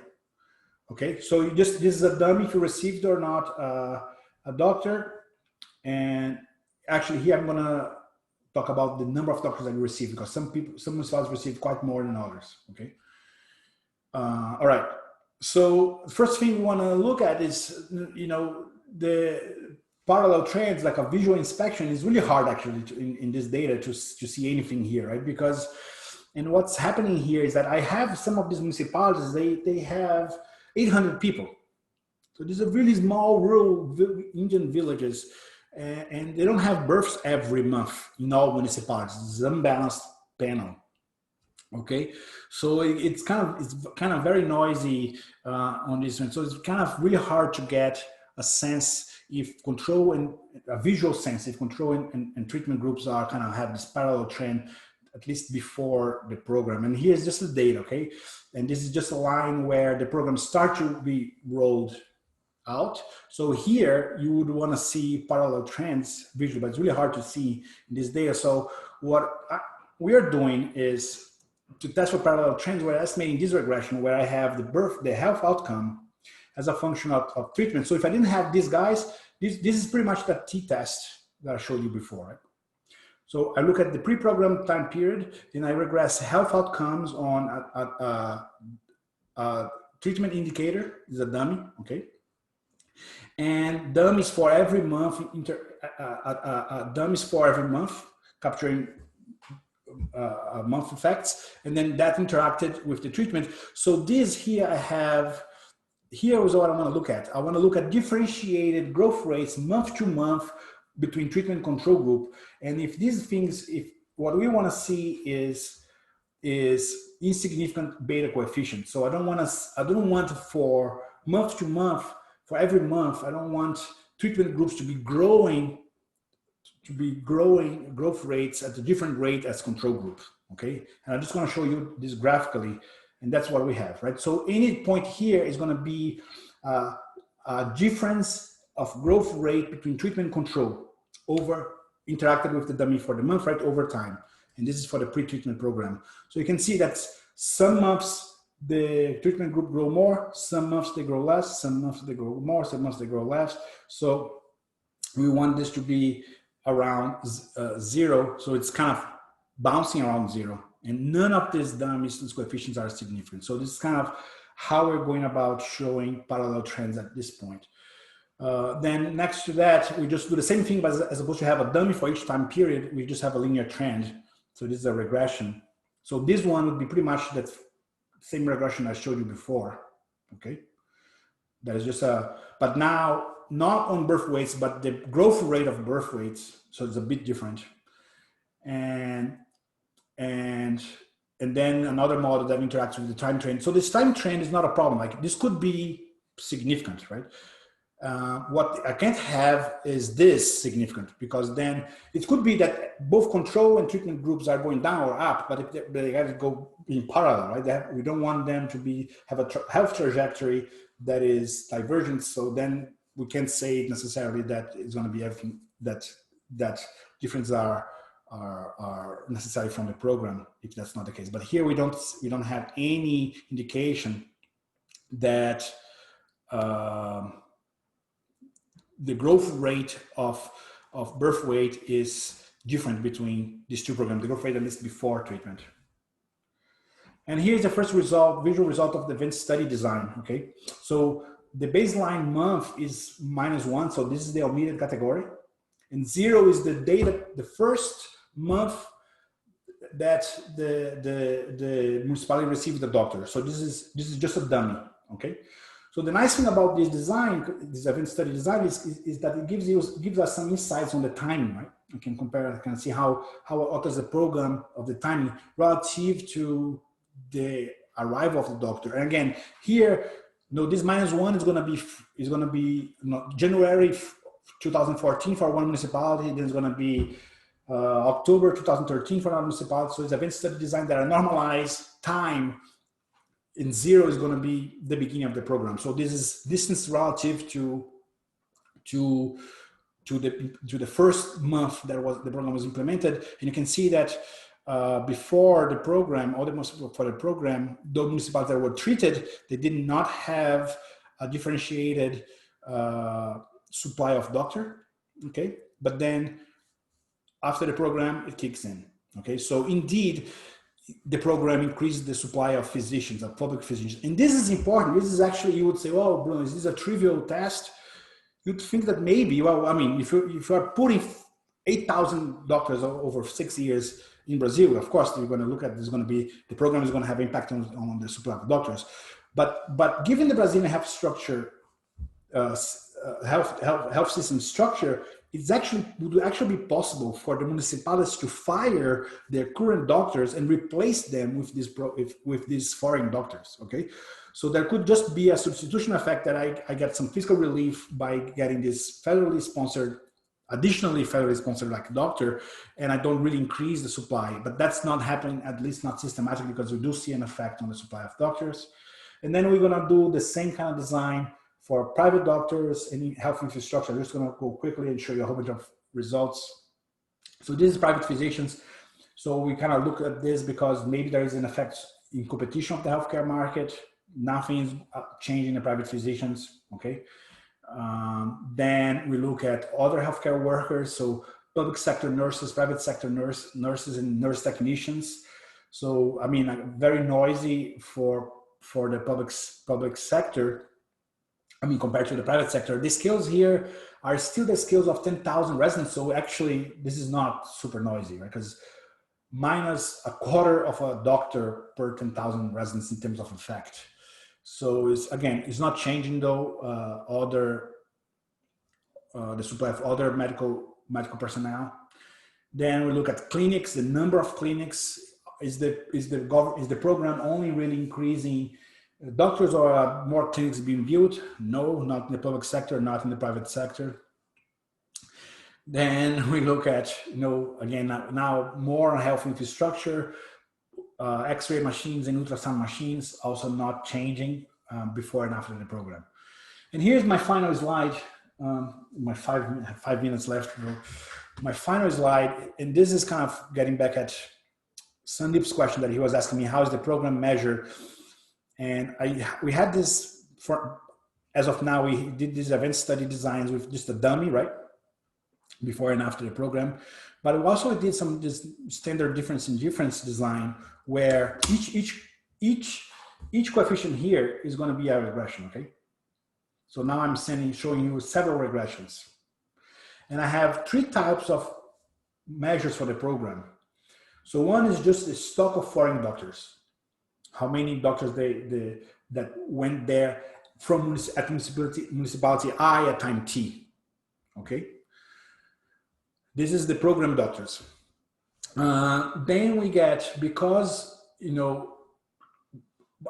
Okay. So this is a dummy if you received or not a doctor. And actually here I'm gonna talk about the number of doctors that you receive, because some municipalities receive quite more than others. Okay. All right. So the first thing we want to look at is, the parallel trends, like a visual inspection, is really hard actually in this data to see anything here, right? Because, and what's happening here is that I have some of these municipalities, they have 800 people. So these are really small rural Indian villages, and they don't have births every month in all municipalities. It's an unbalanced panel. Okay, so it's kind of very noisy on this one. So it's kind of really hard to get a sense if control and a visual sense if control and treatment groups are kind of have this parallel trend, at least before the program. And here's just the data, okay? And this is just a line where the program starts to be rolled out. So here you would want to see parallel trends visually, but it's really hard to see in this data. So what we are doing is to test for parallel trends. We're estimating this regression where I have the health outcome as a function of treatment. So if I didn't have these guys, this is pretty much that t-test that I showed you before, right? So I look at the pre-programmed time period, then I regress health outcomes on a treatment indicator, is a dummy, okay? And dummies for every month, dummies for every month, capturing month effects, and then that interacted with the treatment. So this here I have, here is what I want to look at. I want to look at differentiated growth rates month to month between treatment and control group. And if these things, if what we want to see is insignificant beta coefficient. So I don't want for month to month, for every month, I don't want treatment groups to be growing growth rates at a different rate as control group, okay? And I'm just gonna show you this graphically, and that's what we have, right? So any point here is gonna be a difference of growth rate between treatment and control over interacted with the dummy for the month, right, over time. And this is for the pre-treatment program. So you can see that some months the treatment group grow more, some months they grow less, some months they grow more, some months they grow less. So we want this to be around 0, so it's kind of bouncing around 0, and none of these dummies coefficients are significant. So this is kind of how we're going about showing parallel trends at this point. Then next to that, we just do the same thing, but as opposed to have a dummy for each time period, we just have a linear trend. So this is a regression. So this one would be pretty much that same regression I showed you before, okay? That is just but now, not on birth weights, but the growth rate of birth weights. So it's a bit different. And then another model that interacts with the time trend. So this time trend is not a problem. Like this could be significant, right? What I can't have is this significant, because then it could be that both control and treatment groups are going down or up, but if they have to go in parallel, right? We don't want them to have a health trajectory that is divergent. So then we can't say necessarily that it's going to be everything that differences are necessary from the program, if that's not the case. But here we don't have any indication that the growth rate of birth weight is different between these two programs, the growth rate at least before treatment. And here's the first result, visual result of the event study design, okay? So the baseline month is -1, so this is the omitted category. And 0 is the data, the first month that the municipality received the doctor. So this is just a dummy, okay? So the nice thing about this design, this event study design, is that it gives us some insights on the timing, right? We can compare, can see how alters the program of the timing relative to the arrival of the doctor. And again, here, this -1 is gonna be January 2014 for one municipality, then it's gonna be October 2013 for another municipality. So it's event study design that are normalized time. And 0 is going to be the beginning of the program. So this is distance relative to the first month that the program was implemented. And you can see that before the program, for the program, the municipalities that were treated, they did not have a differentiated supply of doctor. Okay, but then after the program, it kicks in. Okay, so indeed, the program increases the supply of physicians, of public physicians. And this is important. This is actually, you would say, oh, Bruno, is this a trivial test? you'd think that maybe, well, I mean, if you are putting 8,000 doctors over 6 years in Brazil, of course, you're going to look at this. Going to be the program is going to have impact on the supply of doctors, but given the Brazilian health structure, health system structure, would actually be possible for the municipalities to fire their current doctors and replace them with these foreign doctors. Okay, so there could just be a substitution effect that I get some fiscal relief by getting this additionally federally sponsored like doctor, and I don't really increase the supply. But that's not happening, at least not systematically, because we do see an effect on the supply of doctors. And then we're gonna do the same kind of design for private doctors and health infrastructure. I'm just gonna go quickly and show you a whole bunch of results. So this is private physicians. So we kind of look at this because maybe there is an effect in competition of the healthcare market. Nothing's changing the private physicians, okay? Then we look at other healthcare workers. So public sector nurses, private sector nurses and nurse technicians. So, I mean, very noisy for the public sector. I mean, compared to the private sector, the skills here are still the skills of 10,000 residents. So actually, this is not super noisy, right? Because minus a quarter of a doctor per 10,000 residents in terms of effect. So it's not changing though. The supply of other medical personnel. Then we look at clinics. The number of clinics is the program only really increasing doctors, or more clinics being built? No, not in the public sector, not in the private sector. Then we look at, again, now more on health infrastructure, X-ray machines and ultrasound machines, also not changing before and after the program. And here's my final slide. My 5 minutes left. My final slide, and this is kind of getting back at Sandeep's question that he was asking me, how is the program measured? And we had this as of now, we did these event study designs with just a dummy, right? Before and after the program. But we also did this standard difference in difference design where each coefficient here is going to be a regression, okay? So now I'm showing you several regressions. And I have 3 types of measures for the program. So one is just the stock of foreign doctors. How many doctors that went there from municipality I at time T, okay? This is the program doctors. Then we get, because,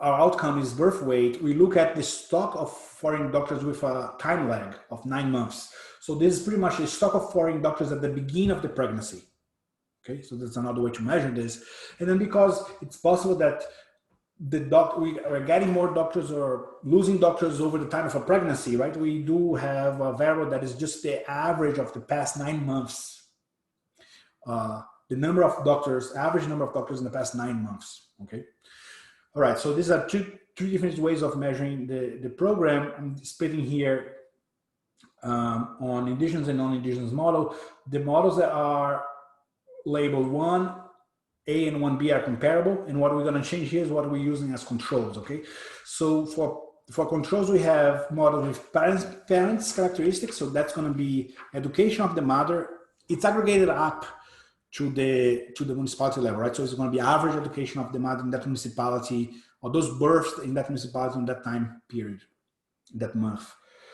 our outcome is birth weight, we look at the stock of foreign doctors with a time lag of 9 months. So this is pretty much the stock of foreign doctors at the beginning of the pregnancy. Okay, so that's another way to measure this. And then because it's possible that we are getting more doctors or losing doctors over the time of a pregnancy, right? We do have a variable that is just the average of the past 9 months. The number of doctors, average number of doctors in the past 9 months, okay? All right, so these are three different ways of measuring the program. I'm splitting here on indigenous and non-indigenous model. The models that are labeled 1A and 1B are comparable, and what we're going to change here is what we're using as controls, okay? So for controls, we have models with parents characteristics, so that's going to be education of the mother. It's aggregated up to the municipality level, right? So it's going to be average education of the mother in that municipality, or those births in that municipality in that time period, that month.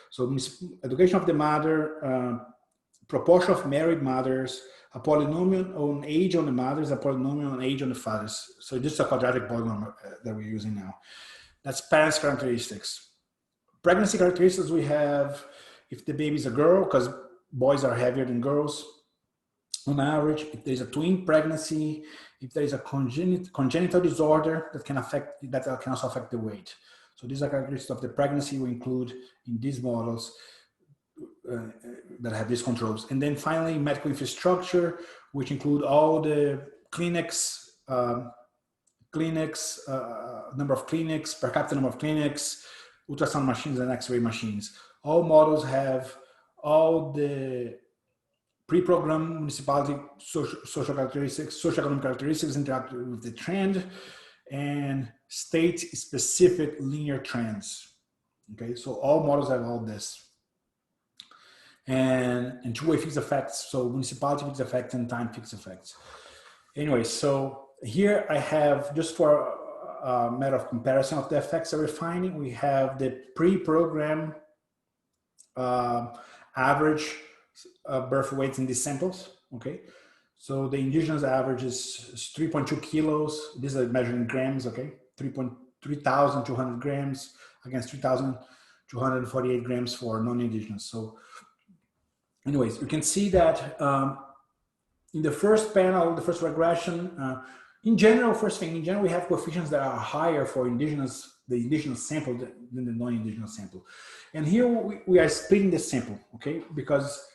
So education of the mother, proportion of married mothers, a polynomial on age on the mothers, a polynomial on age on the fathers. So just a quadratic polynomial that we're using now. That's parents' characteristics. Pregnancy characteristics, we have if the baby's a girl, because boys are heavier than girls on average, if there's a twin pregnancy, if there is a congenital disorder that can also affect the weight. So these are characteristics of the pregnancy we include in these models that have these controls. And then finally, medical infrastructure, which include all the clinics, number of clinics, per capita number of clinics, ultrasound machines and X-ray machines. All models have all the pre-programmed municipality social characteristics, socioeconomic characteristics interact with the trend, and state-specific linear trends. Okay, so all models have all this. and two-way fixed effects. So municipality fixed effects and time fixed effects. Anyway, so here I have, just for a matter of comparison of the effects that we're finding, we have the pre-program average birth weights in these samples, okay? So the indigenous average is 3.2 kilos. This is measured in grams, okay? 3,200 grams against 3,248 grams for non-indigenous. So anyways, you can see that in the first panel, the first regression, in general, we have coefficients that are higher for the indigenous sample than the non-indigenous sample. And here we are splitting the sample, okay? Because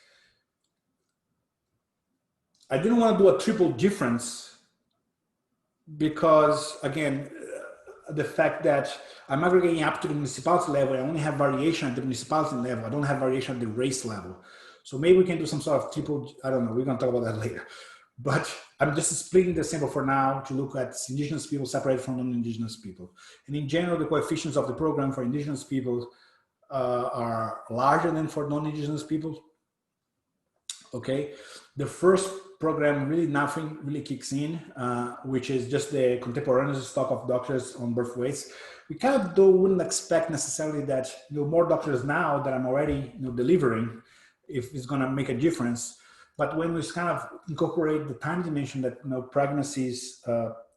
I didn't want to do a triple difference because, again, the fact that I'm aggregating up to the municipality level, I only have variation at the municipality level. I don't have variation at the race level. So maybe we can do some sort of triple, I don't know, we're going to talk about that later. But I'm just splitting the sample for now to look at indigenous people separated from non-indigenous people. And in general, the coefficients of the program for indigenous people are larger than for non-indigenous people. Okay, the first program, really nothing really kicks in, which is just the contemporaneous stock of doctors on birth weights. We kind of wouldn't expect necessarily that more doctors now that I'm already delivering, if it's going to make a difference. But when we kind of incorporate the time dimension that pregnancies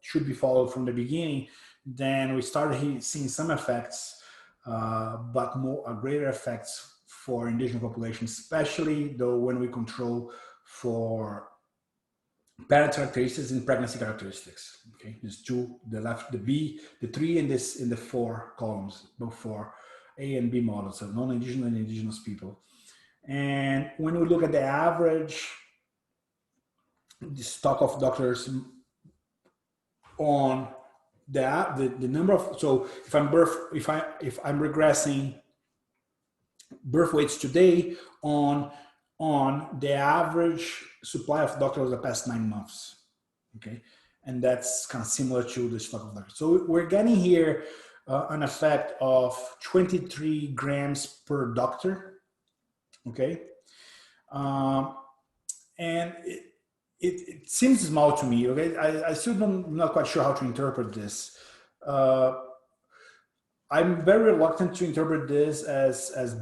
should be followed from the beginning, then we started seeing some effects, but greater effects for indigenous population, especially though when we control for parent characteristics and pregnancy characteristics. Okay, there's two, the left, the B, the 3, and this in the 4 columns, both for A and B models, so non-indigenous and indigenous people. And when we look at the average, the stock of doctors on the number of, so if I'm regressing birth weights today on the average supply of doctors over the past 9 months, okay, and that's kind of similar to the stock of doctors. So we're getting here an effect of 23 grams per doctor. Okay, and it seems small to me. Okay, I still I'm not quite sure how to interpret this. I'm very reluctant to interpret this as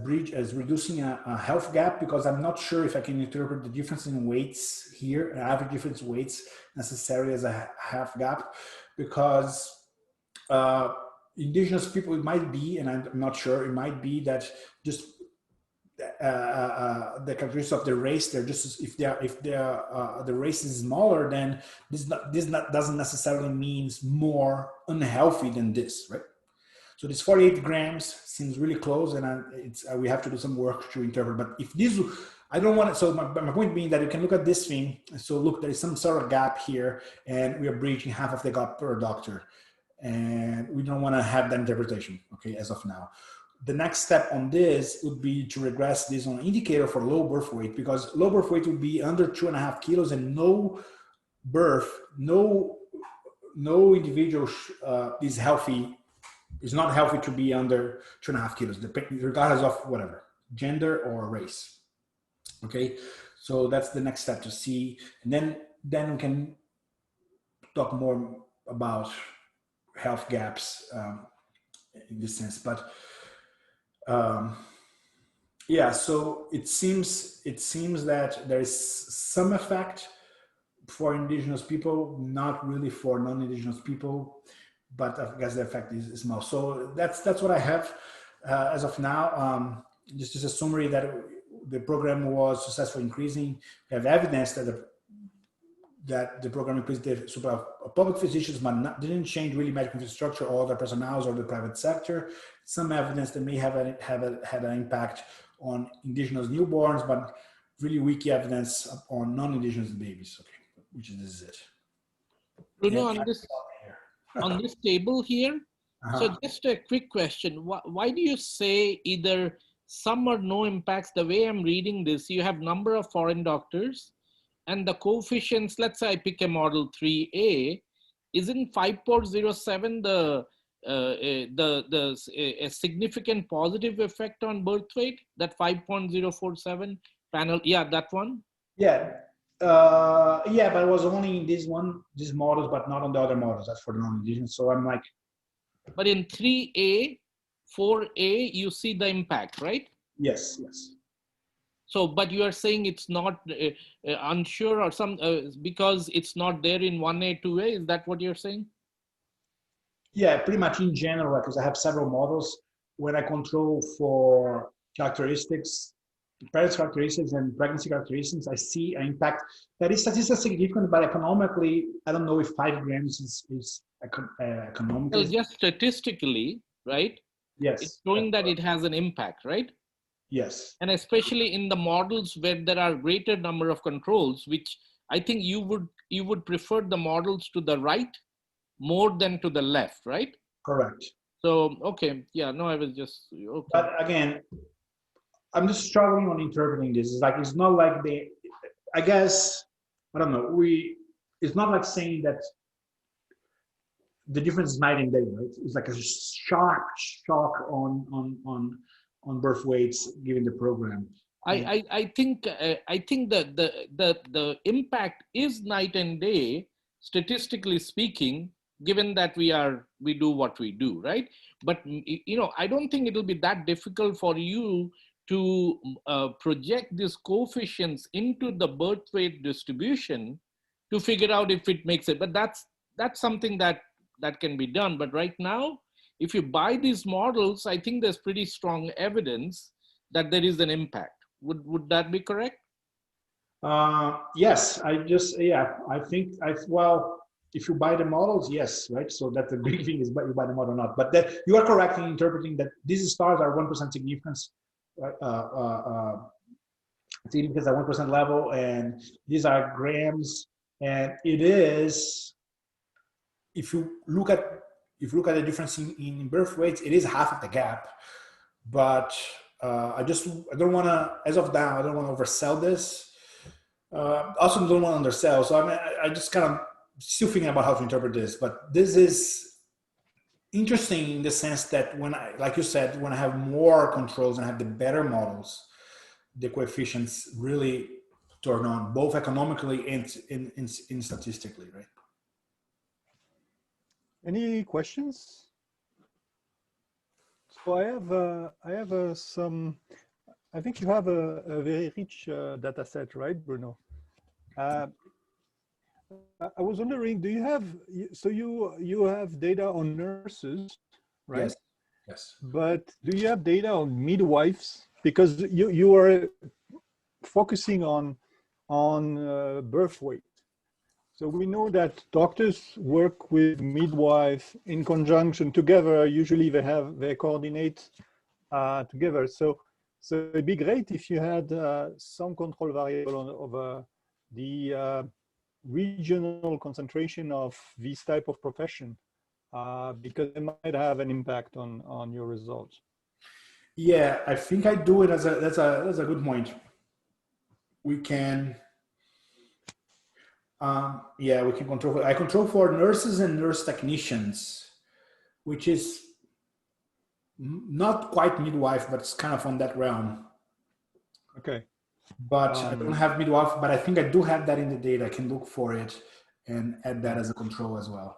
reducing a health gap, because I'm not sure if I can interpret the difference in weights here, average difference in weights, necessarily as a health gap, because indigenous people, it might be, and I'm not sure, it might be that just the characteristics of the race, they're just, if the race is smaller, then this doesn't necessarily mean more unhealthy than this, right? So this 48 grams seems really close, and we have to do some work to interpret. But if this, I don't want to, so my point being that you can look at this thing. So look, there is some sort of gap here, and we are breaching half of the gap per doctor. And we don't want to have that interpretation, okay, as of now. The next step on this would be to regress this on an indicator for low birth weight, because low birth weight would be under 2.5 kilos, and no individual is healthy. It's not healthy to be under 2.5 kilos, regardless of whatever, gender or race. Okay, so that's the next step to see. And then we can talk more about health gaps in this sense. But yeah, so it seems that there is some effect for indigenous people, not really for non-indigenous people, but I guess the effect is small. So that's what I have as of now. Just as a summary, that the program was successful increasing. We have evidence that the program increased the supply of public physicians, but didn't change really medical infrastructure or other personnel or the private sector. Some evidence that may have had an impact on indigenous newborns, but really weak evidence on non-indigenous babies. Okay, which is it. Bruno, on this table here, so just a quick question. Why do you say either some or no impacts? The way I'm reading this, you have number of foreign doctors, and the coefficients, let's say I pick a model 3A, isn't 5.07 a significant positive effect on birth weight, that 5.047 panel. Yeah, that one. Yeah. Yeah, but it was only in these models, but not on the other models. That's for the non-indigenous. So I'm like. But in 3A, 4A, you see the impact, right? Yes, yes. So, but you are saying it's not unsure or some, because it's not there in 1A, 2A, is that what you're saying? Yeah, pretty much in general, because I have several models. When I control for characteristics, parents characteristics and pregnancy characteristics, I see an impact that is statistically significant, but economically, I don't know if 5 grams is economically. Well, just statistically, right? Yes. It's showing that it has an impact, right? Yes. And especially in the models where there are greater number of controls, which I think you would prefer the models to the right more than to the left, right? Correct. So, okay, yeah, no, I was just, okay. But again, I'm just struggling on interpreting this. It's like, it's not like I guess, I don't know, it's not like saying that the difference is night and day, right? It's like a sharp shock on birth weights given the program. I think that the impact is night and day, statistically speaking, given that we do what we do, right? But I don't think it'll be that difficult for you to project these coefficients into the birth weight distribution to figure out if it makes it. But that's something that can be done. But right now, if you buy these models, I think there's pretty strong evidence that there is an impact. Would that be correct? Yes, I think well, if you buy the models, yes, right? So that's the big thing, is but you buy the model or not. But that you are correct in interpreting that these stars are 1% significance, significance at 1% level, and these are grams, and it is, if you look at the difference in birth weights, it is half of the gap. But I don't want to, as of now, I don't want to oversell this. Also don't want to undersell. So I just kind of still thinking about how to interpret this. But this is interesting in the sense that like you said, when I have more controls and I have the better models, the coefficients really turn on, both economically and in statistically, right? Any questions? So I have some. I think you have a very rich data set, right, Bruno? I was wondering, do you have, so you have data on nurses, right? Yes. Yes. But do you have data on midwives? Because you are focusing on birth weight. So we know that doctors work with midwife in conjunction together. Usually they coordinate together. So it'd be great if you had some control variable over the regional concentration of this type of profession, because it might have an impact on your results. Yeah, I think I do it as that's a good point. We can, we can control. I control for nurses and nurse technicians, which is not quite midwife, but it's kind of on that realm. Okay. But I don't have midwife, but I think I do have that in the data. I can look for it and add that as a control as well.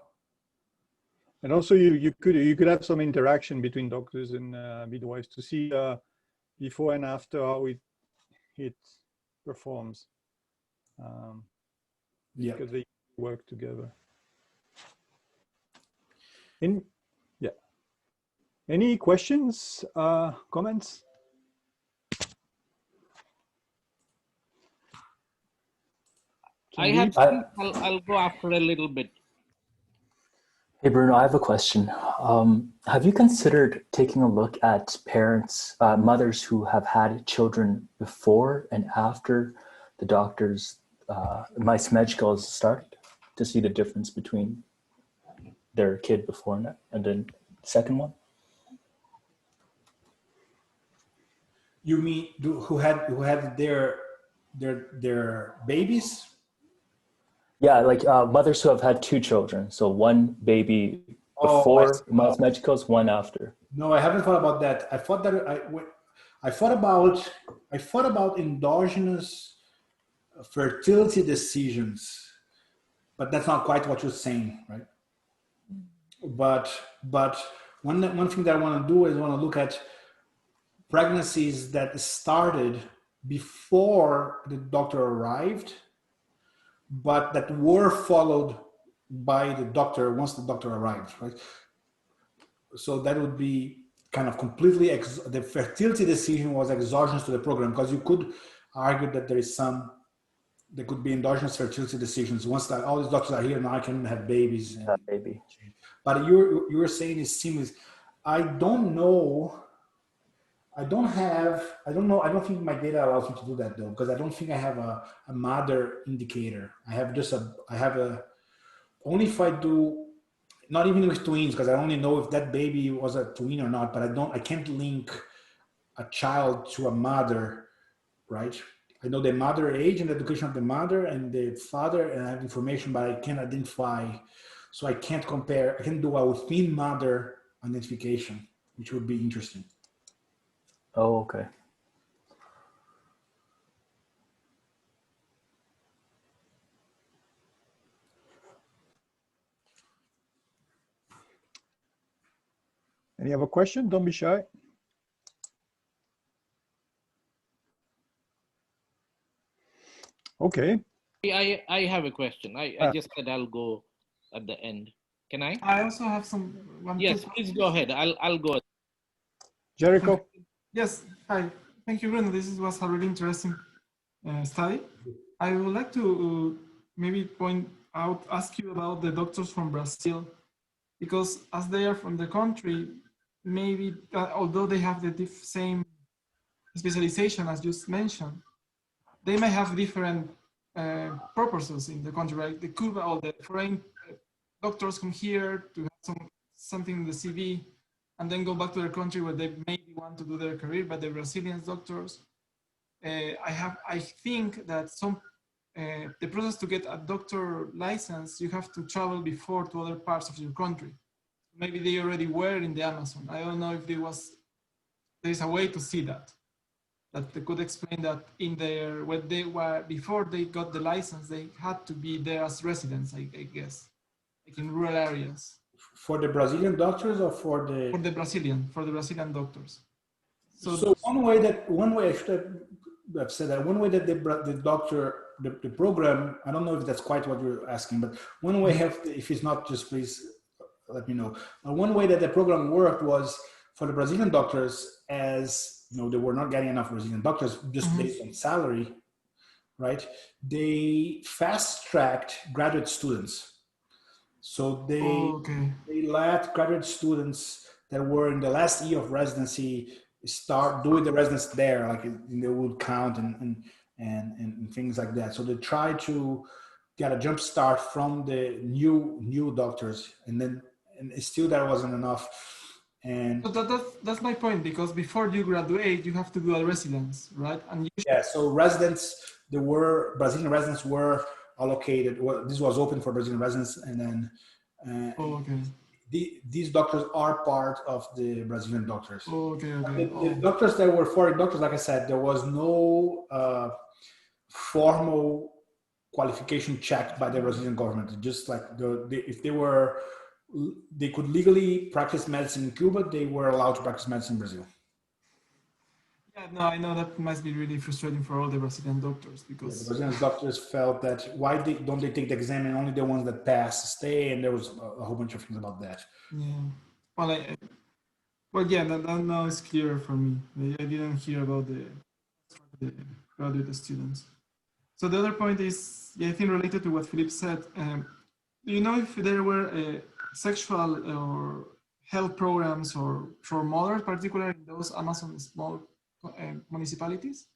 And also you could have some interaction between doctors and midwives to see before and after how it performs. Because they work together. Any questions, comments? I'll go after a little bit. Hey, Bruno, I have a question. Have you considered taking a look at parents, mothers who have had children before and after the doctor's mice medicals started, to see the difference between their kid before and then the second one? You mean who had their babies? Yeah, like mothers who have had two children. So one baby before mouse medicals, one after. No, I haven't thought about that. I thought that I thought about endogenous fertility decisions, but that's not quite what you're saying, right? But one thing that I want to do is I want to look at pregnancies that started before the doctor arrived, but that were followed by the doctor once the doctor arrived, right? So that would be kind of completely, the fertility decision was exogenous to the program, because you could argue that there could be endogenous fertility decisions. Once that all these doctors are here, now I can have babies. And, Baby. but you were saying is seamless. I don't know. I don't know. I don't think my data allows me to do that though, because I don't think I have a mother indicator. I have only if I do, not even with twins, because I only know if that baby was a twin or not, but I can't link a child to a mother, right? I know the mother age and the education of the mother and the father, and I have information, but I can't identify. So I can't compare. I can do a within mother identification, which would be interesting. Oh, okay. Any other question? Don't be shy. Okay. I have a question. I just said I'll go at the end. Can I? I also have Yes, please go ahead. I'll go. Jericho? Yes, hi. Thank you, Bruno. This was a really interesting study. I would like to maybe ask you about the doctors from Brazil, because as they are from the country, maybe although they have the same specialization as you mentioned, they may have different purposes in the country, right? The Cuba or the foreign doctors come here to have something in the CV and then go back to their country where they maybe want to do their career, but the Brazilian doctors, I think that the process to get a doctor license, you have to travel before to other parts of your country. Maybe they already were in the Amazon. I don't know if there's a way to see that they could explain that when they were, before they got the license, they had to be there as residents, I guess, like in rural areas. For the Brazilian doctors or for the Brazilian doctors. So one way I should have said that, one way that the program, I don't know if that's quite what you're asking, but one way, if it's not, just please let me know. One way that the program worked was for the Brazilian doctors, as you know, they were not getting enough Brazilian doctors just based on salary, right? They fast-tracked graduate students. So they let graduate students that were in the last year of residency start doing the residence there, like in the wood count and things like that. So they try to get a jump start from the new doctors, and still there wasn't enough. And that's my point, because before you graduate, you have to do a residence, right? And so Brazilian residents were allocated. Well, this was open for Brazilian residents, and then these doctors are part of the Brazilian doctors. The doctors that were foreign doctors, like I said, there was no formal qualification checked by the Brazilian government. Just like if they could legally practice medicine in Cuba, they were allowed to practice medicine in Brazil. Yeah, no, I know that must be really frustrating for all the Brazilian doctors, because the Brazilian doctors felt that why don't they take the exam, and only the ones that pass stay, and there was a whole bunch of things about that. Yeah, well, yeah, that now is clear for me. I didn't hear about the graduate students. So the other point is, I think related to what Philippe said. Do you know if there were sexual or health programs or for mothers, particularly in those Amazon small municipalities,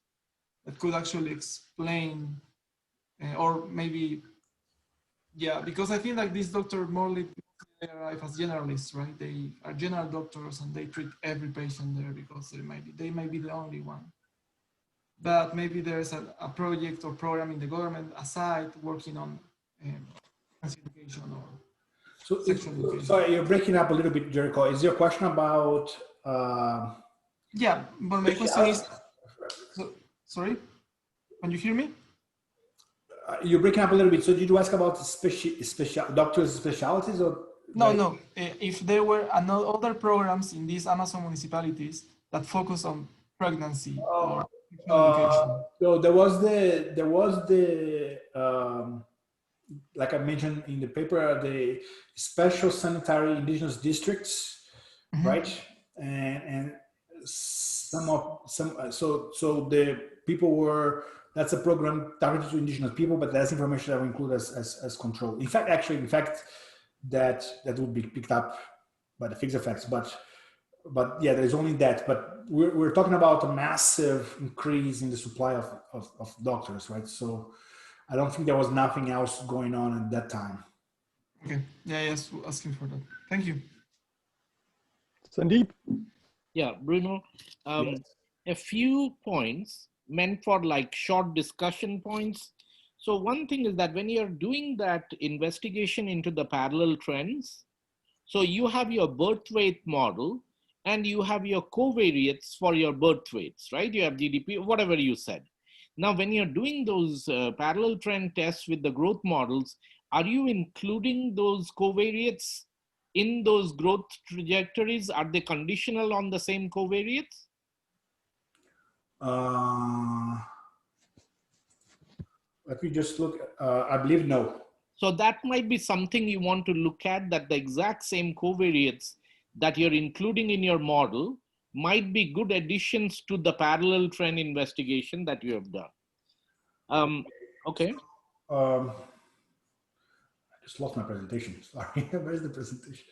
that could actually explain, or maybe, because I think like these doctors they arrive as generalists, right? They are general doctors and they treat every patient there because they might be the only one. But maybe there's a project or program in the government aside working on education or sexual education. Sorry, you're breaking up a little bit, Jericho. Is your question about Yeah, but my question is, sorry, can you hear me? You're breaking up a little bit. So did you ask about doctors' specialties or? No. If there were other programs in these Amazon municipalities that focus on pregnancy or education. So there was the like I mentioned in the paper, the special sanitary indigenous districts, right? And so the people were, that's a program targeted to indigenous people, but that's information that we include as control. In fact, that would be picked up by the fixed effects, but yeah, there's only that. But we're talking about a massive increase in the supply of doctors, right? So I don't think there was nothing else going on at that time. Okay. Yeah, yes, asking for that. Thank you. Sandeep? Yeah, Bruno. Yes. A few points meant for like short discussion points. So one thing is that when you're doing that investigation into the parallel trends, so you have your birth weight model and you have your covariates for your birth weights, right? You have GDP, whatever you said. Now, when you're doing those parallel trend tests with the growth models, are you including those covariates in those growth trajectories? Are they conditional on the same covariates? Let me just look. I believe no. So that might be something you want to look at, that the exact same covariates that you're including in your model might be good additions to the parallel trend investigation that you have done. Okay. I just lost my presentation. Sorry. Where's the presentation?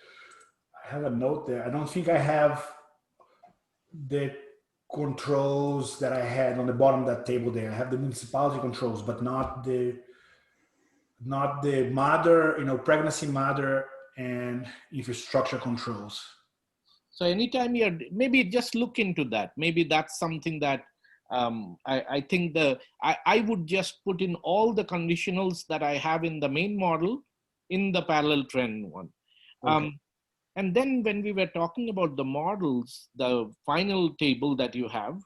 I have a note there. I don't think I have the controls that I had on the bottom of that table there. I have the municipality controls, but not the mother, pregnancy mother and infrastructure controls. So anytime you're, maybe just look into that. Maybe that's something that I think I would just put in all the conditionals that I have in the main model in the parallel trend one. Okay. And then when we were talking about the models, the final table that you have,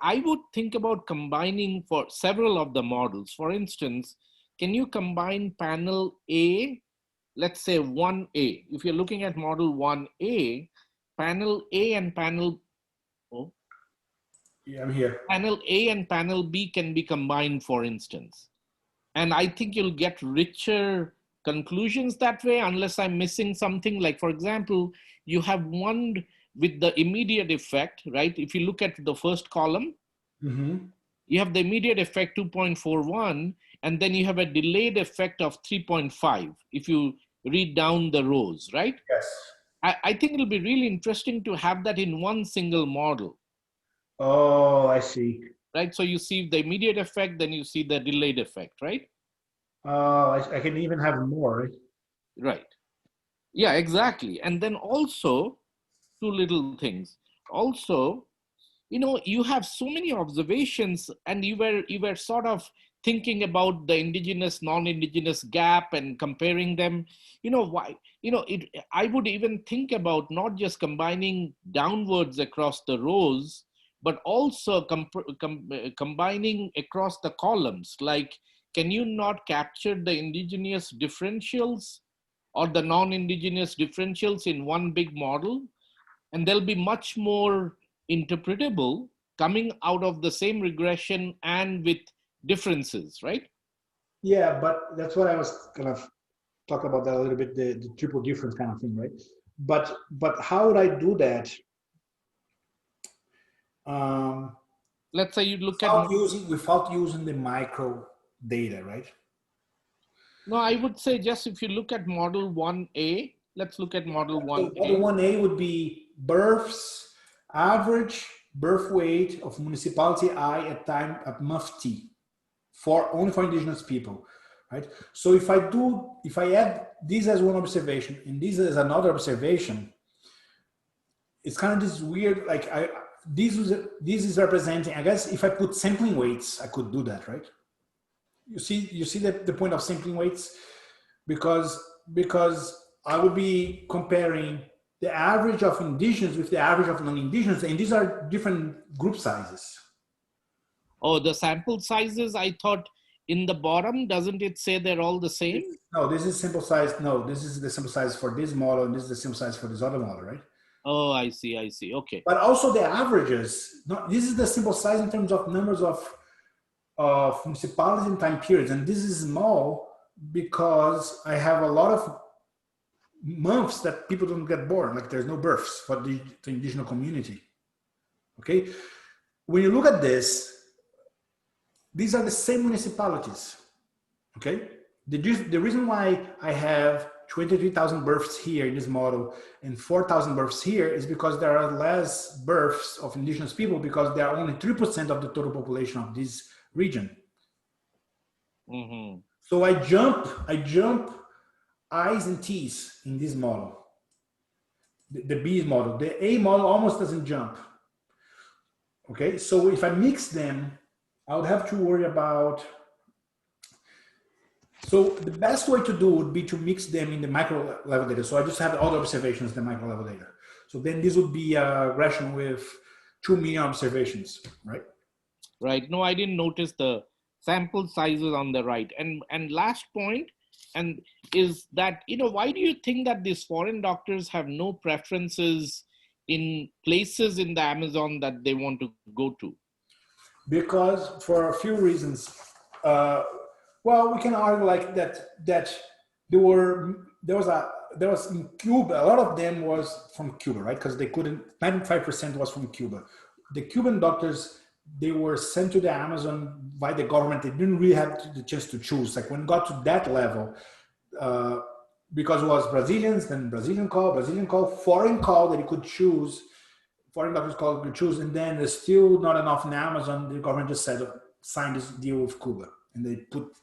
I would think about combining for several of the models. For instance, can you combine panel A, let's say 1A? If you're looking at model 1A, panel A and panel, Yeah, I'm here. Panel A and panel B can be combined, for instance. And I think you'll get richer conclusions that way, unless I'm missing something. Like, for example, you have one with the immediate effect, right? If you look at the first column, you have the immediate effect 2.41, and then you have a delayed effect of 3.5 if you read down the rows, right? Yes. I think it'll be really interesting to have that in one single model. Oh, I see. Right, so you see the immediate effect, then you see the delayed effect, right? I can even have more, right? Right. Yeah, exactly. And then also, two little things. Also, you have so many observations, and you were sort of thinking about the indigenous, non-indigenous gap and comparing them. I would even think about not just combining downwards across the rows, but also combining across the columns. Like, can you not capture the indigenous differentials or the non-indigenous differentials in one big model? And they'll be much more interpretable coming out of the same regression and with differences, right? Yeah, but that's what I was kind of talking about that a little bit, the triple difference kind of thing, right? But how would I do that? Let's say you look without using the micro data, right? No, I would say just if you look at model 1A, let's look at model 1A. So model 1A would be births, average birth weight of municipality I at month T, only for indigenous people, right? So if I add this as one observation and this as another observation, it's kind of this weird, like this is representing, I guess if I put sampling weights, I could do that, right? You see the point of sampling weights, because I would be comparing the average of indigenous with the average of non-indigenous, and these are different group sizes. Oh, the sample sizes, I thought in the bottom, doesn't it say they're all the same? No, this is sample size. No, this is the sample size for this model, and this is the sample size for this other model, right? Oh, I see, I see. Okay. But also the averages. No, this is the sample size in terms of numbers of municipalities and time periods, and this is small because I have a lot of months that people don't get born, like there's no births for the indigenous community. Okay, when you look at this, these are the same municipalities. Okay, the reason why I have 23,000 births here in this model and 4,000 births here is because there are less births of indigenous people because they are only 3% of the total population of this region. Mm-hmm. So I jump I's and T's in this model, the B model. The A model almost doesn't jump. Okay, so if I mix them, I would have to worry about. So the best way to do would be to mix them in the micro level data. So I just have all the observations in the micro level data. So then this would be a regression with 2 million observations, right? Right. No, I didn't notice the sample sizes on the right. And last point, and is that, why do you think that these foreign doctors have no preferences in places in the Amazon that they want to go to? Because for a few reasons. Well, we can argue like that there was in Cuba, a lot of them was from Cuba, right? Because they couldn't, 95% was from Cuba. The Cuban doctors, they were sent to the Amazon by the government. They didn't really have the chance to choose. Like when it got to that level, because it was Brazilians, then Brazilian call, foreign call that you could choose, foreign doctors call you could choose, and then there's still not enough in Amazon. The government just said, sign this deal with Cuba, and they put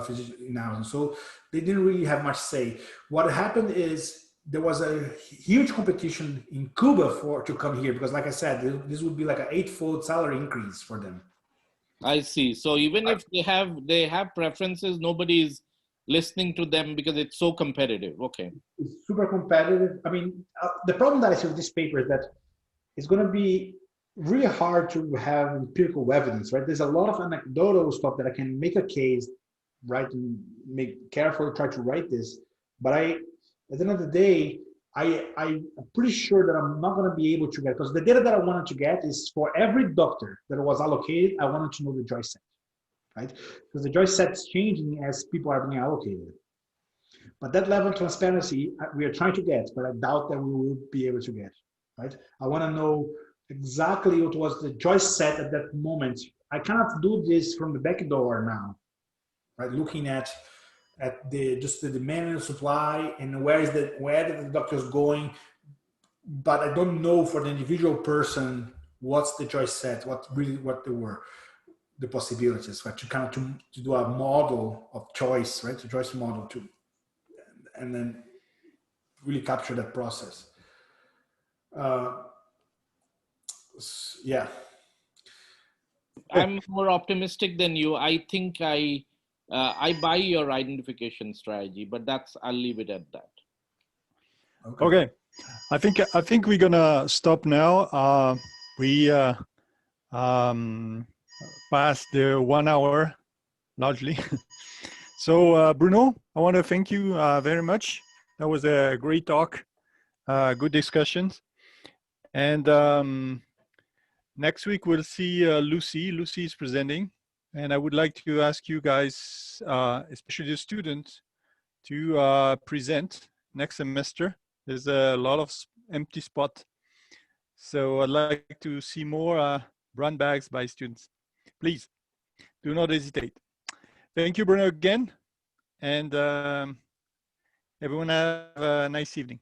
physicians in Amazon. So they didn't really have much say. What happened is there was a huge competition in Cuba to come here because, like I said, this would be like an 8-fold salary increase for them. I see. So even if they have preferences, nobody's listening to them because it's so competitive. Okay. It's super competitive. I mean, the problem that I see with this paper is that it's going to be really hard to have empirical evidence, right? There's a lot of anecdotal stuff that I can make a case, right, and make carefully try to write this. But at the end of the day, I'm pretty sure that I'm not going to be able to get, because the data that I wanted to get is for every doctor that was allocated, I wanted to know the choice set, right? Because the choice set's changing as people are being allocated. But that level of transparency we are trying to get, but I doubt that we will be able to get, right? I want to know exactly what was the choice set at that moment. I cannot do this from the back door now, right? Looking at just the demand and supply and where the doctor's going, but I don't know for the individual person what's the choice set, what they were the possibilities, right? To do a model of choice, right? The choice model too, and then really capture that process. Yeah. I'm more optimistic than you. I think I buy your identification strategy, but I'll leave it at that. Okay. I think we're gonna stop now. We passed the 1 hour largely. So Bruno, I want to thank you very much. That was a great talk, good discussions. And next week we'll see Lucy. Lucy is presenting, and I would like to ask you guys, especially the students, to present next semester. There's a lot of empty spot. So I'd like to see more brown bags by students. Please, do not hesitate. Thank you, Bruno, again. And everyone have a nice evening.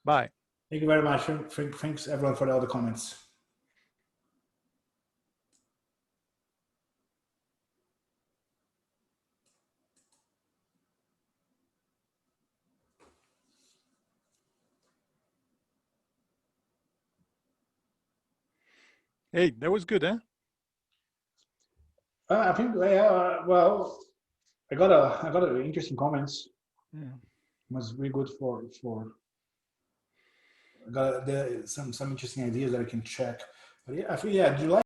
Bye. Thank you very much. Thanks everyone for all the comments. Hey, that was good, huh? I think, well, I got interesting comments. Yeah. It was really good for got some interesting ideas that I can check. But yeah, I feel, yeah, July